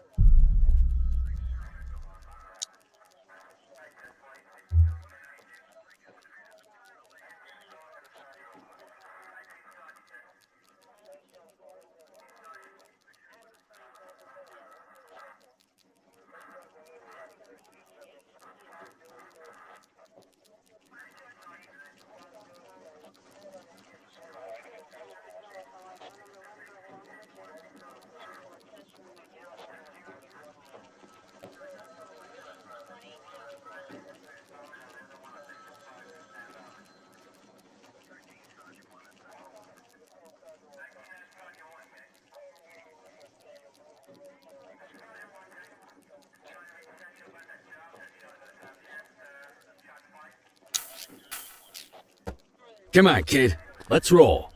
Come on, kid. Let's roll.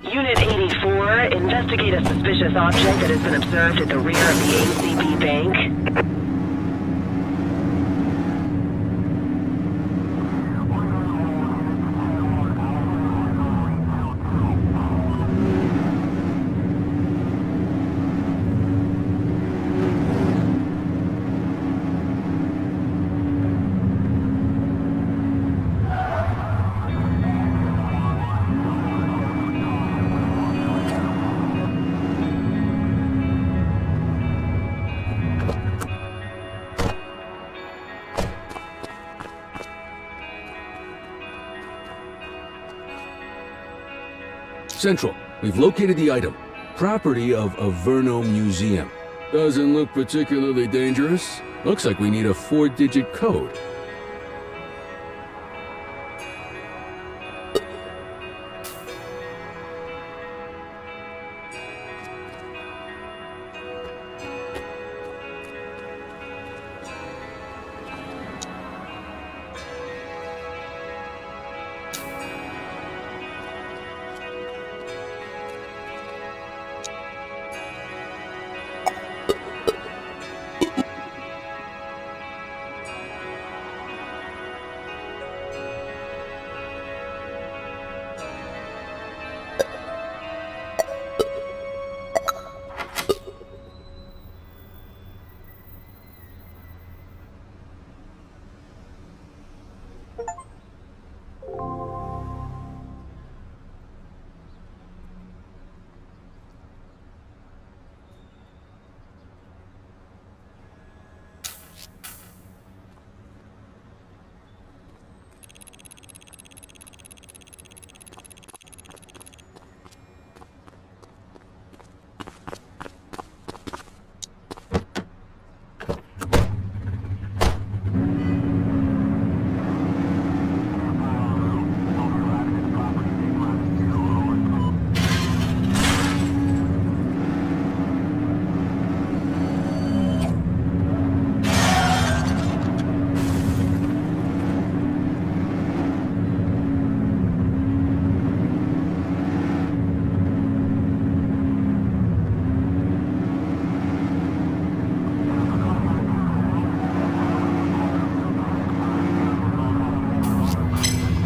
Unit 84, investigate a suspicious object that has been observed at the rear of the ACB bank. Central, we've located the item. Property of Averno Museum. Doesn't look particularly dangerous. Looks like we need a 4-digit code.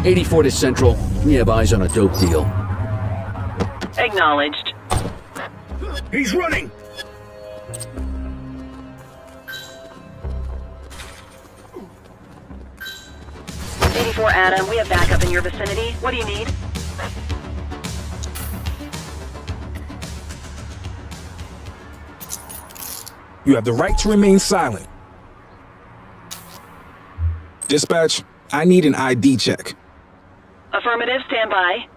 84 to Central. We have eyes on a dope deal. Acknowledged. He's running! Adam, we have backup in your vicinity. What do you need? You have the right to remain silent. Dispatch, I need an ID check. Affirmative, stand by.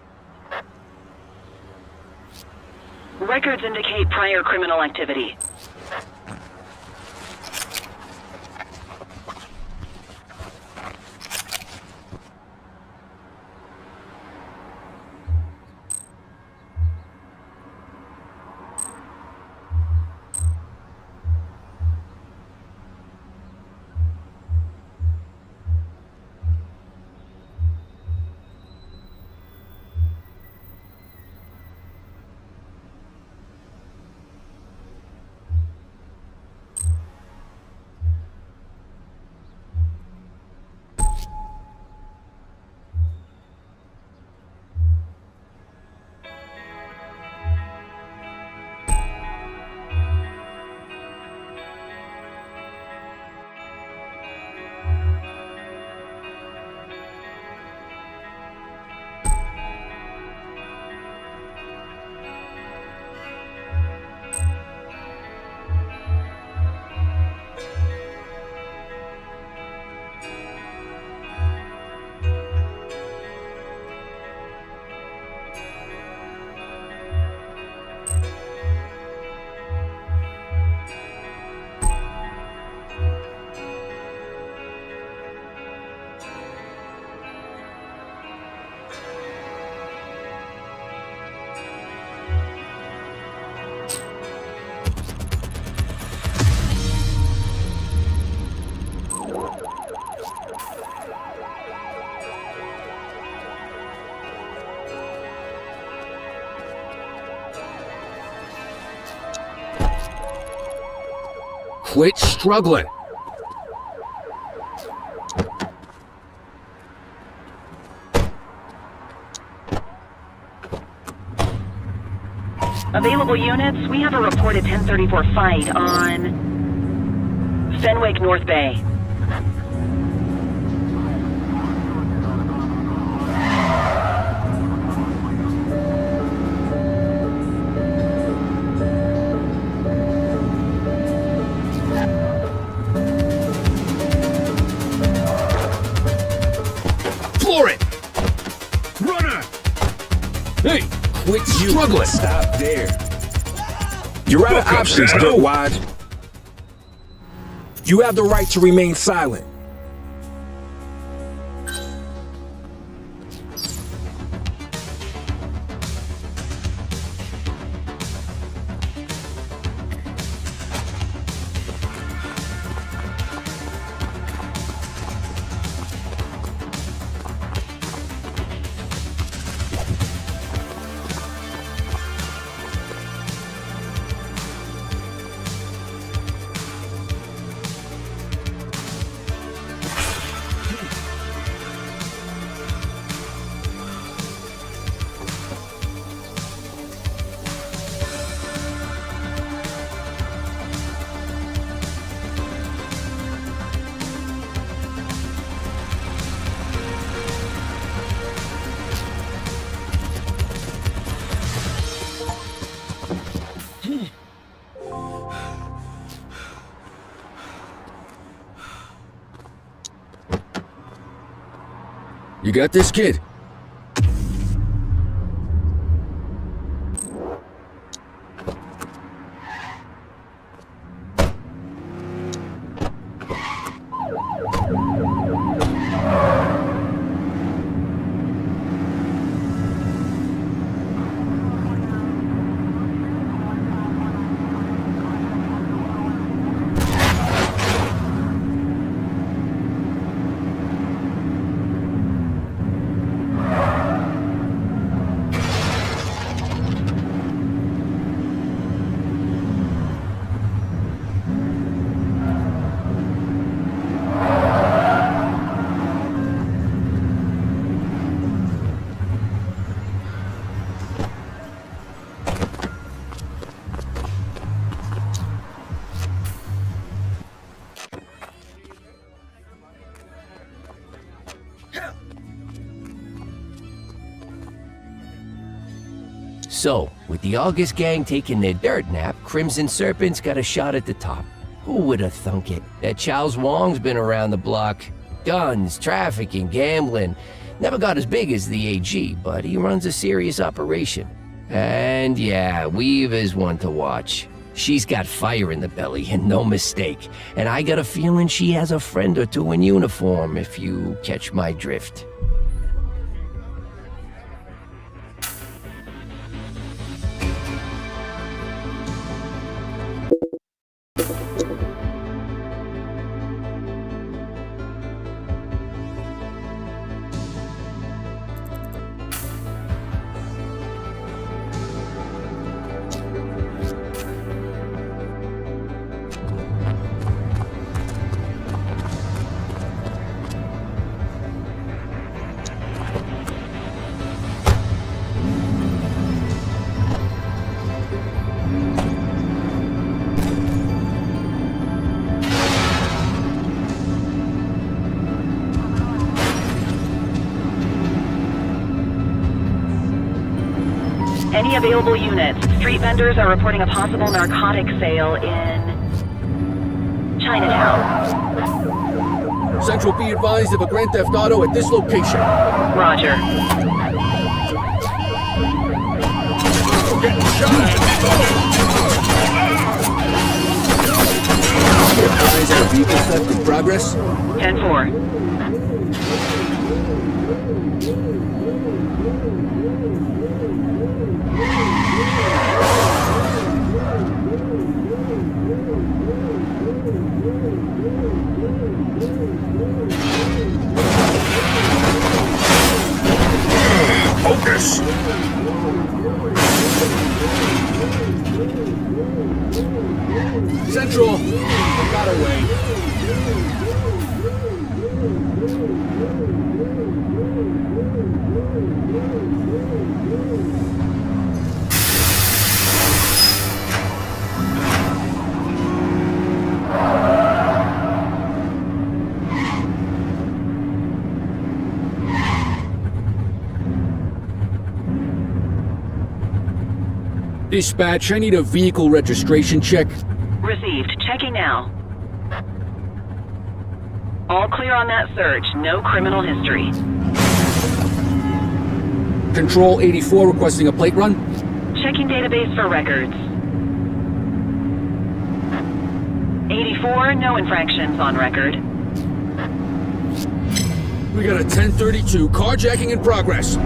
Records indicate prior criminal activity. Quit struggling. Available units, we have a reported 1034 fight on Fenwick North Bay. Floor it! Runner! Hey, quit struggling! Stop there. You're out of options, Dipwad. You have the right to remain silent. You got this, kid? So, with the August gang taking their dirt nap, Crimson Serpent's got a shot at the top. Who would have thunk it? That Charles Wong's been around the block. Guns, trafficking, gambling. Never got as big as the AG, but he runs a serious operation. And yeah, Weave is one to watch. She's got fire in the belly, and no mistake. And I got a feeling she has a friend or two in uniform, if you catch my drift. Any available units? Street vendors are reporting a possible narcotic sale in Chinatown. Central, be advised of a Grand Theft Auto at this location. Roger. Getting shot at. Eyes on vehicle theft in progress. 10-4. Focus! Central, got away. Dispatch, I need a vehicle registration check. Received. Checking now. All clear on that search. No criminal history. Control 84 requesting a plate run. Checking database for records. 84, no infractions on record. We got a 1032 carjacking in progress.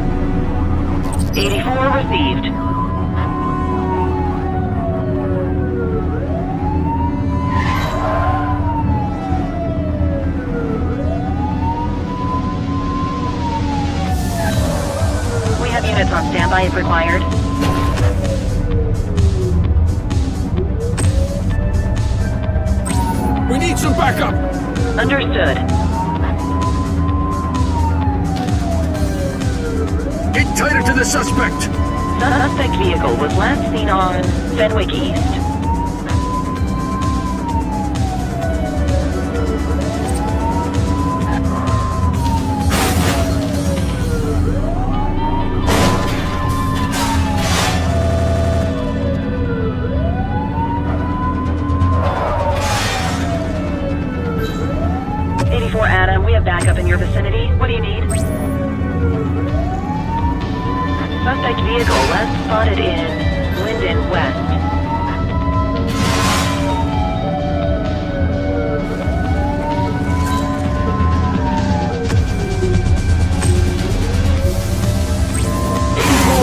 84 received. We have units on standby if required. We need some backup. Understood. Get tighter to the suspect! Suspect vehicle was last seen on Fenwick East. Adam, we have backup in your vicinity. What do you need? Suspect vehicle last spotted in Linden West.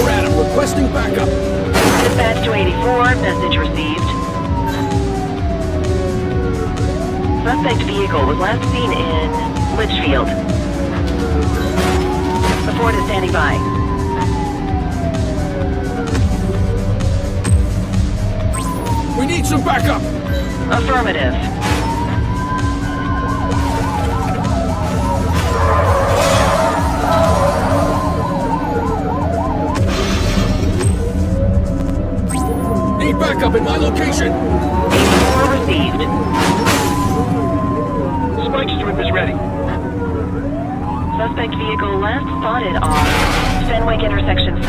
Adam, requesting backup. Dispatch to 84, message received. Suspect vehicle was last seen in Litchfield. The Ford is standing by. We need some backup. Affirmative. Need backup in my location. 84 received. Spike strip is ready. Suspect vehicle last spotted on Fenwick intersection 7.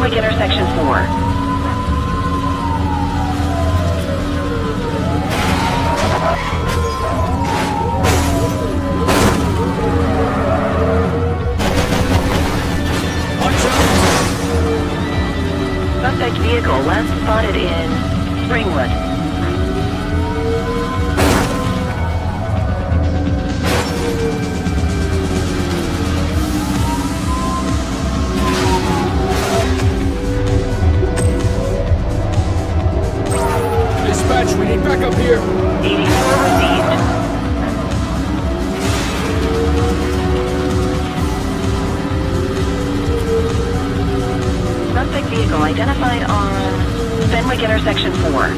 Fenwick intersection 4. Suspect vehicle last spotted in Springwood. Dispatch, we need backup here. 84 received. Suspect vehicle identified on Fenwick intersection 4.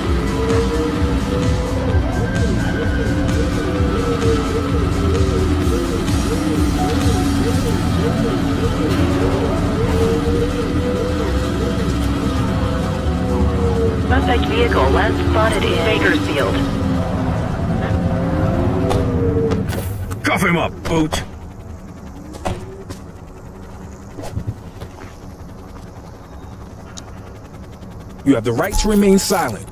Suspect vehicle last spotted in Bakersfield. Cuff him up, Boot. You have the right to remain silent.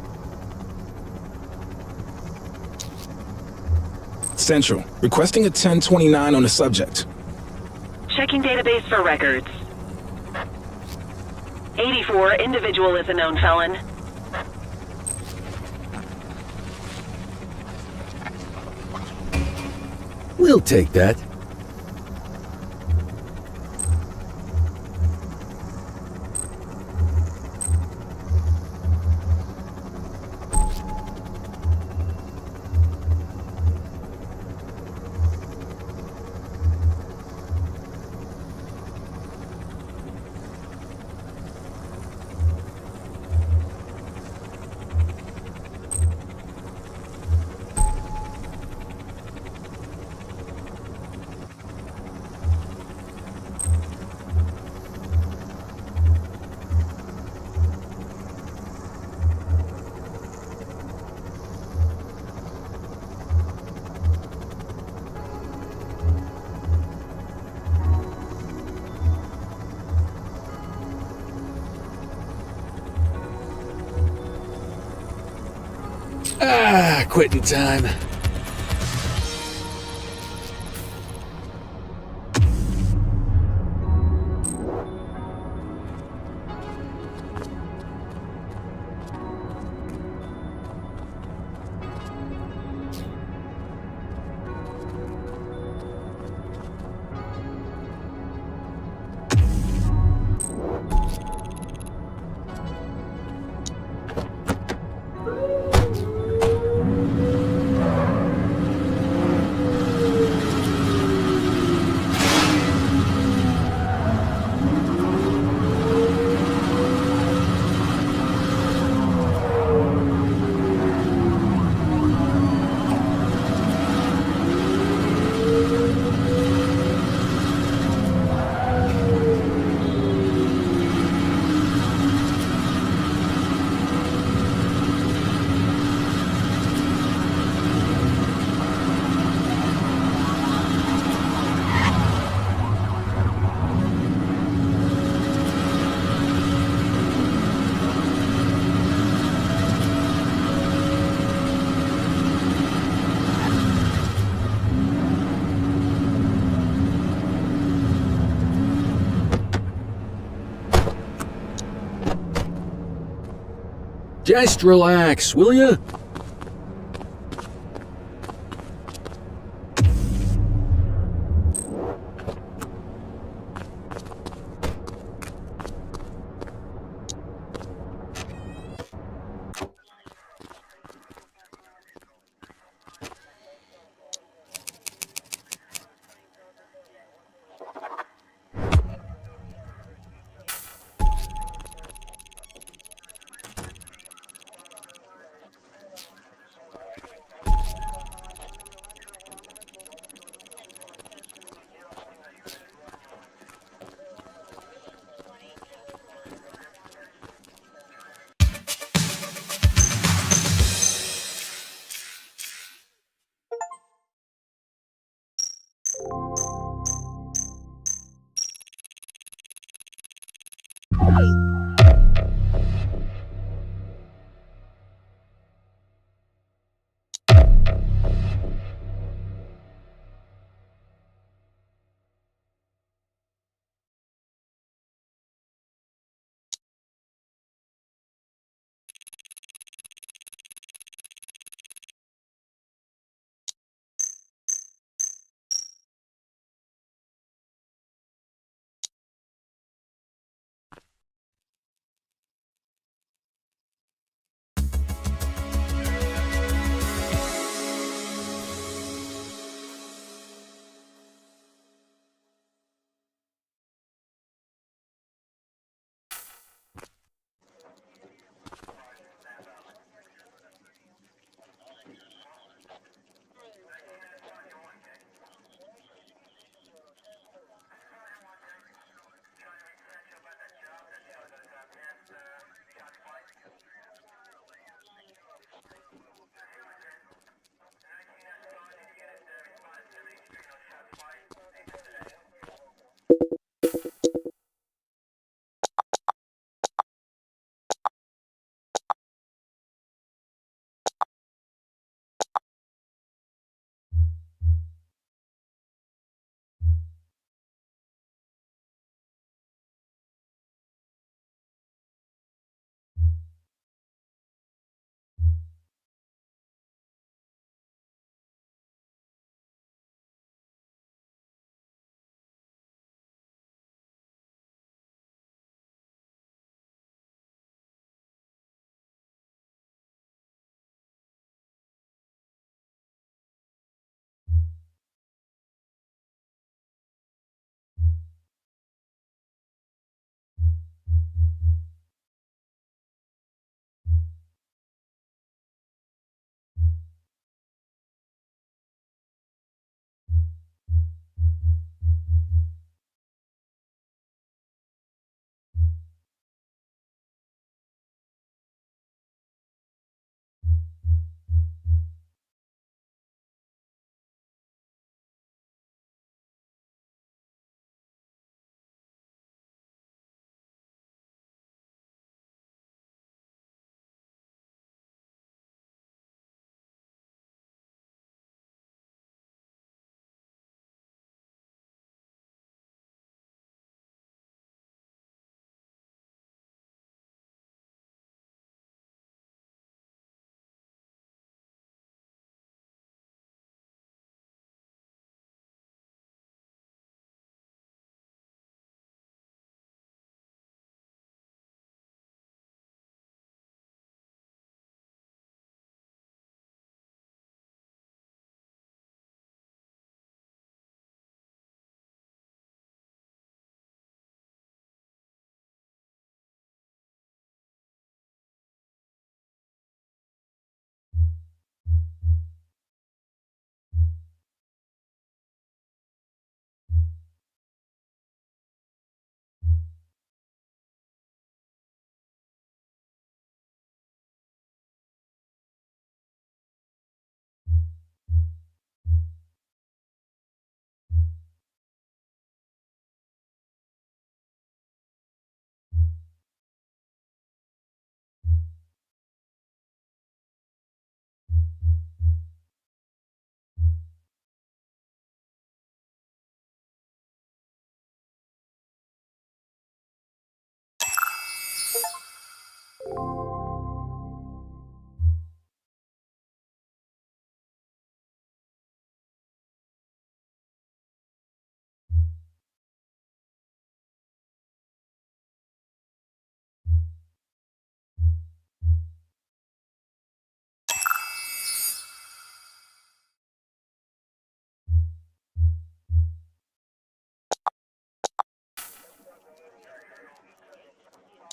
Central, requesting a 1029 on the subject. Checking database for records. 84, individual is a known felon. We'll take that. Quitting time. Just relax, will ya?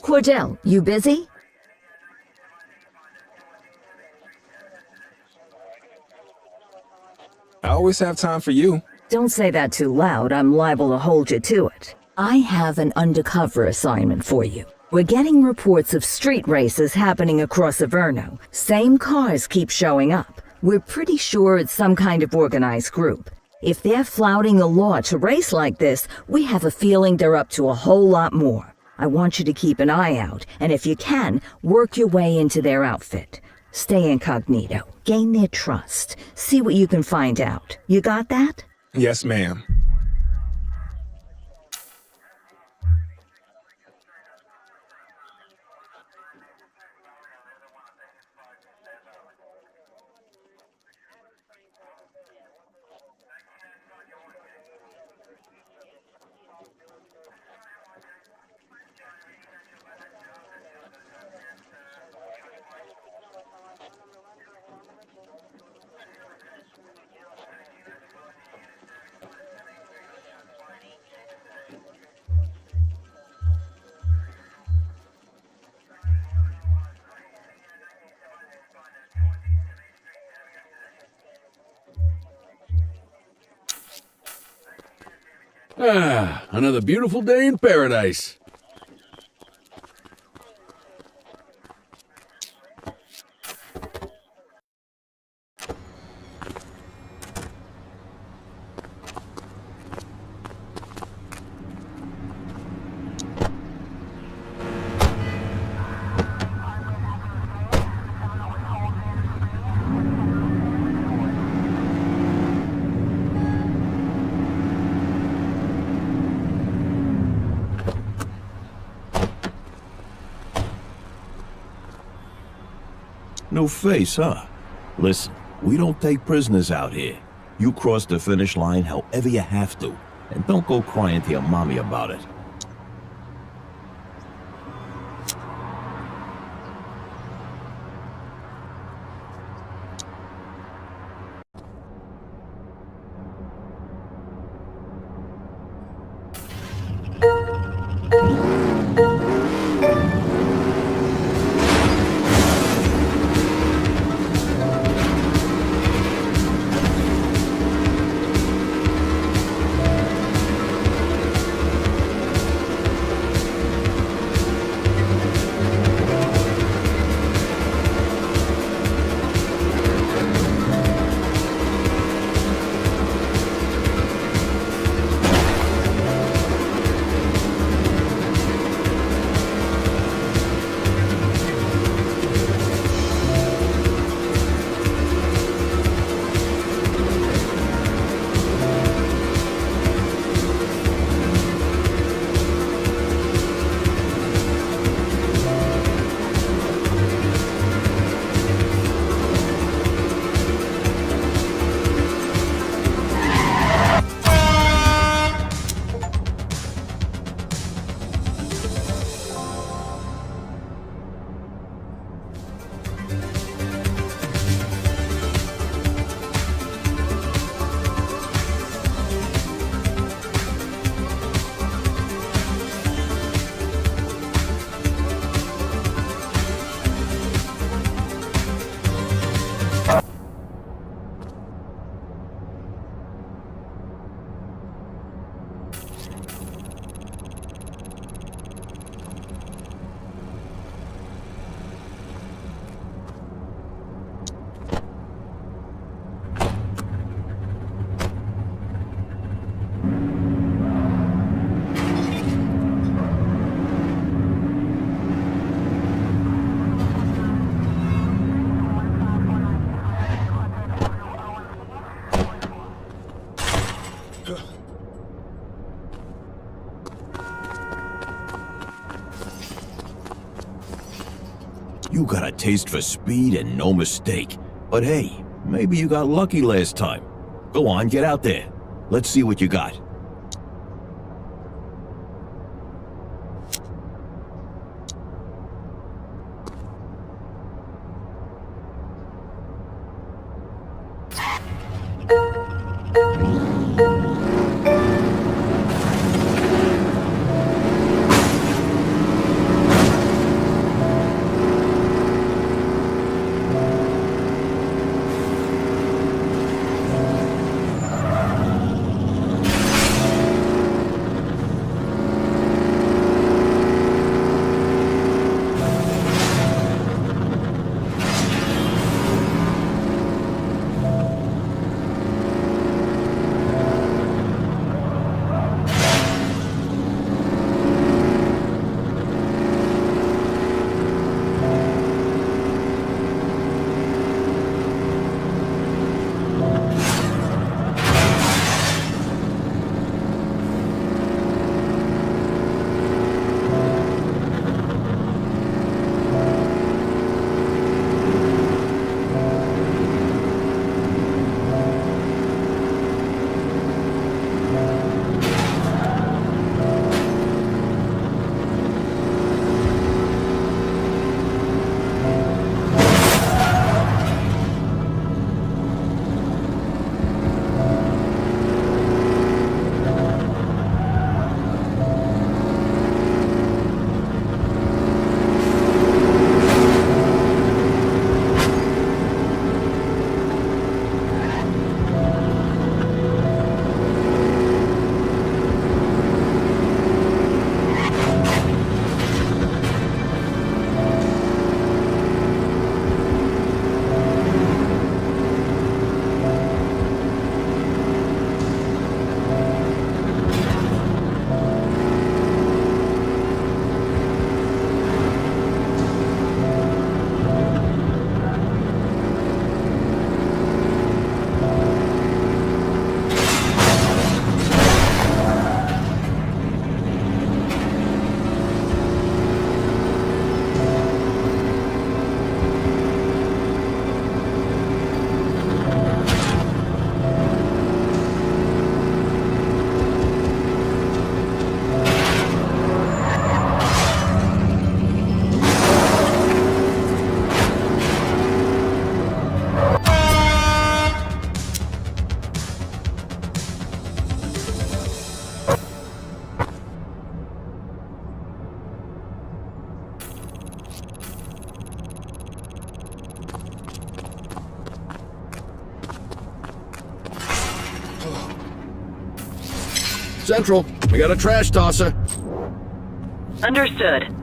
Cordell, you busy? I always have time for you. Don't say that too loud. I'm liable to hold you to it. I have an undercover assignment for you. We're getting reports of street races happening across Averno. Same cars keep showing up. We're pretty sure it's some kind of organized group. If they're flouting the law to race like this, we have a feeling they're up to a whole lot more. I want you to keep an eye out, and if you can, work your way into their outfit. Stay incognito, gain their trust, see what you can find out. You got that? Yes, ma'am. Another beautiful day in paradise. No face, huh? Listen, we don't take prisoners out here. You cross the finish line however you have to, and don't go crying to your mommy about it. You got a taste for speed and no mistake. But hey, maybe you got lucky last time. Go on, get out there. Let's see what you got. Central, we got a trash tosser. Understood.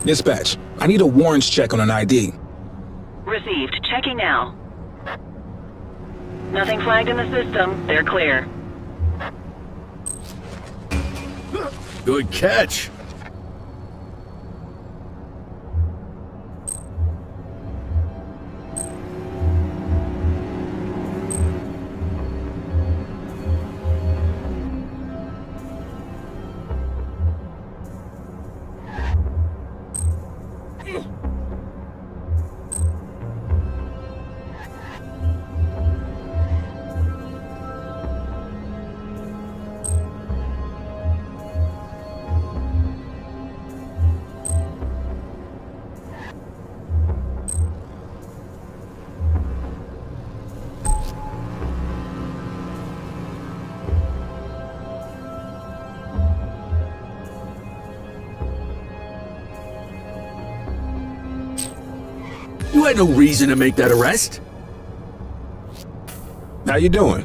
Dispatch, I need a warrants check on an ID. Received. Checking now. Nothing flagged in the system. They're clear. Good catch. You had no reason to make that arrest. How you doing?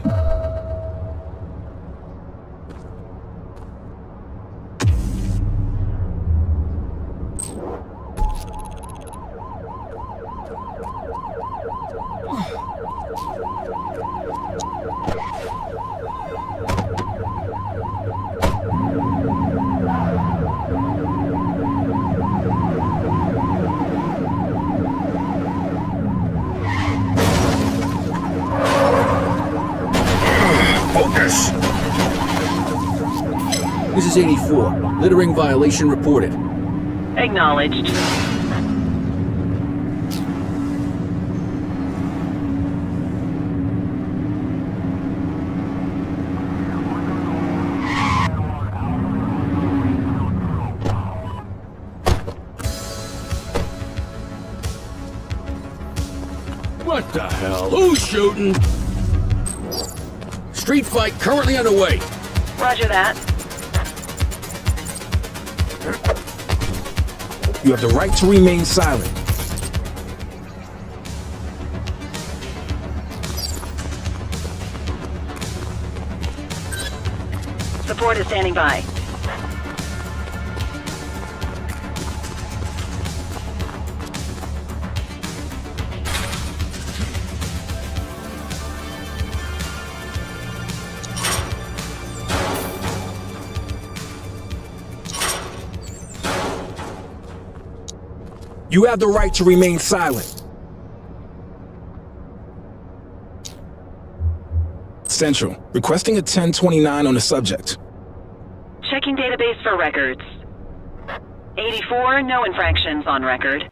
Focus! This is 84. Littering violation reported. Acknowledged. What the hell? Who's shooting? Street fight currently underway. Roger that. You have the right to remain silent. Support is standing by. You have the right to remain silent. Central, requesting a 1029 on the subject. Checking database for records. 84, no infractions on record.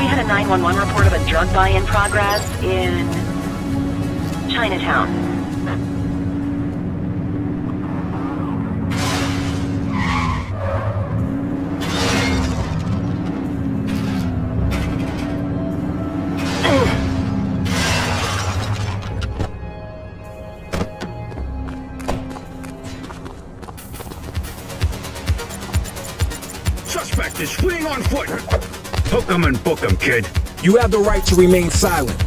We had a 911 report of a drug buy in progress in Chinatown. Suspect is fleeing on foot. Hook 'em and book 'em, kid. You have the right to remain silent.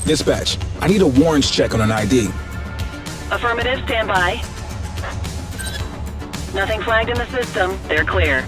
Dispatch, I need a warrants check on an ID. Affirmative, stand by. Nothing flagged in the system. They're clear.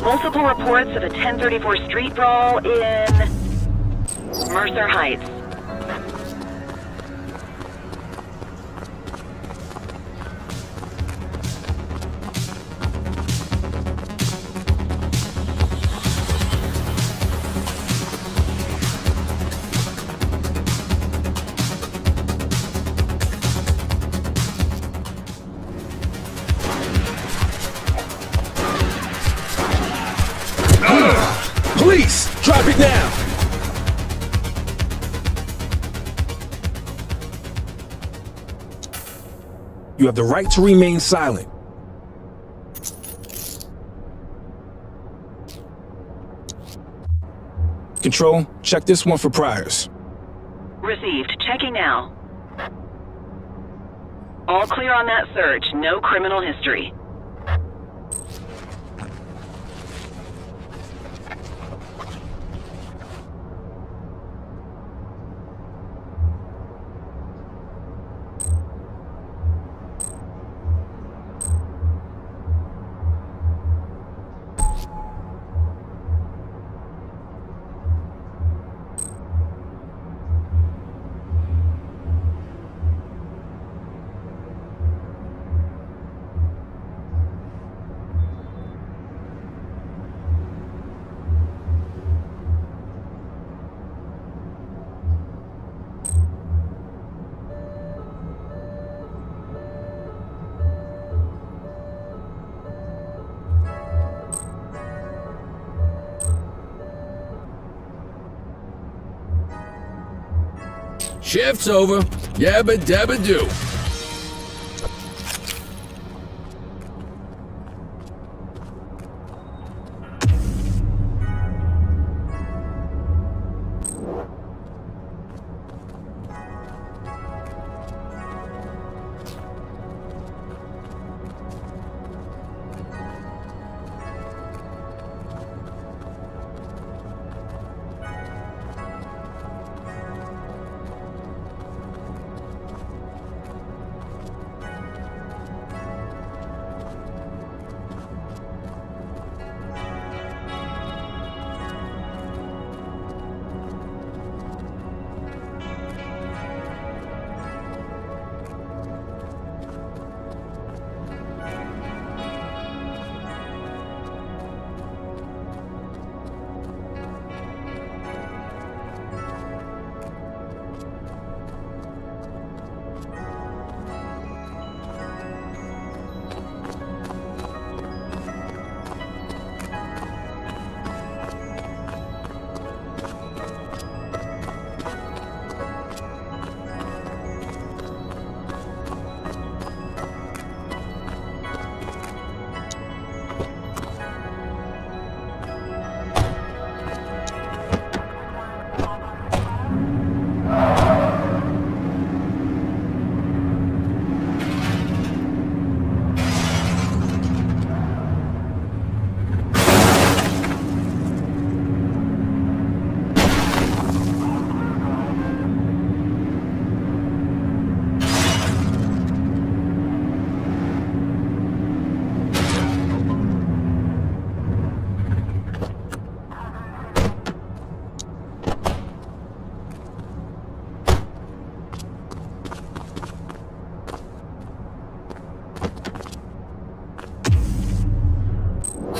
Multiple reports of a 1034 street brawl in Mercer Heights. Police, drop it down. You have the right to remain silent. Control, check this one for priors. Received. Checking now. All clear on that search. No criminal history. Shift's over. Yabba dabba do.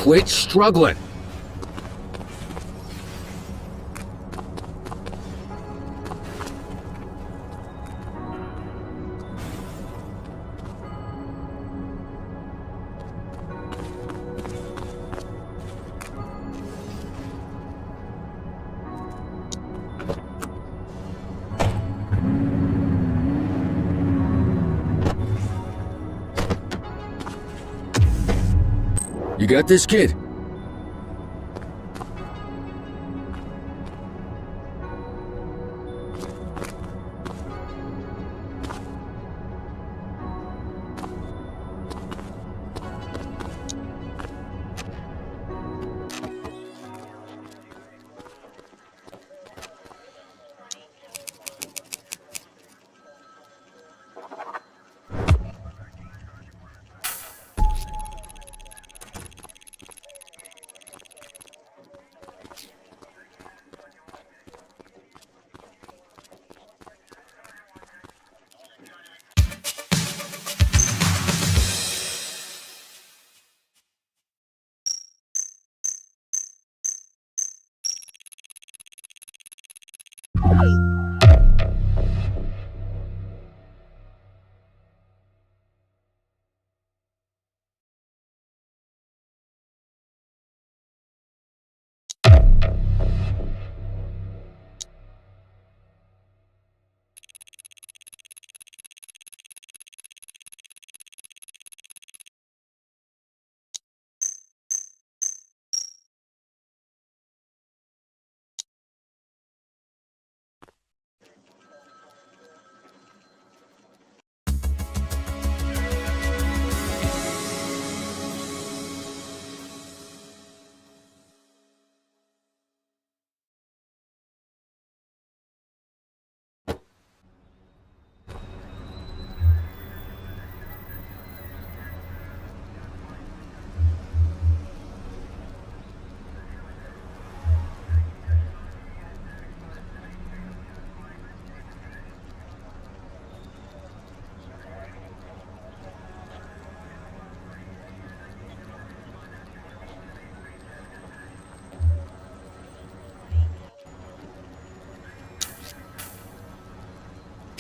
Quit struggling. You got this, kid?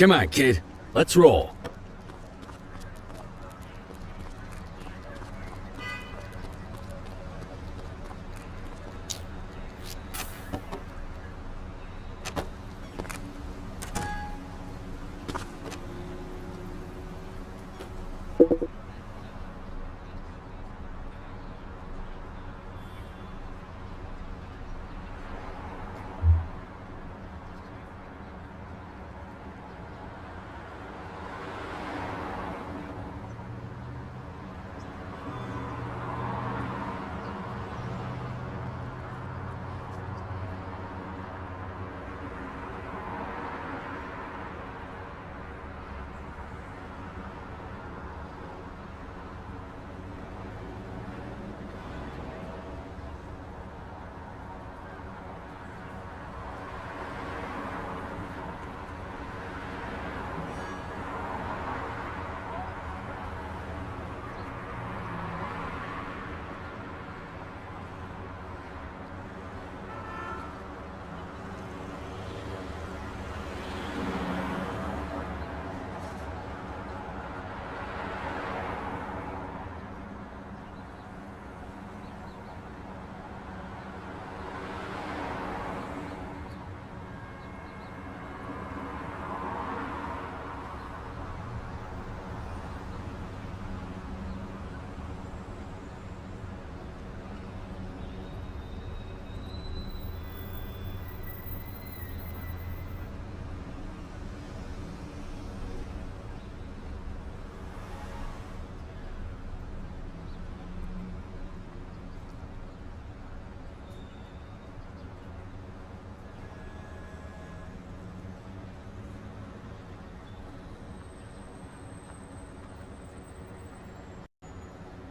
Come on, kid. Let's roll.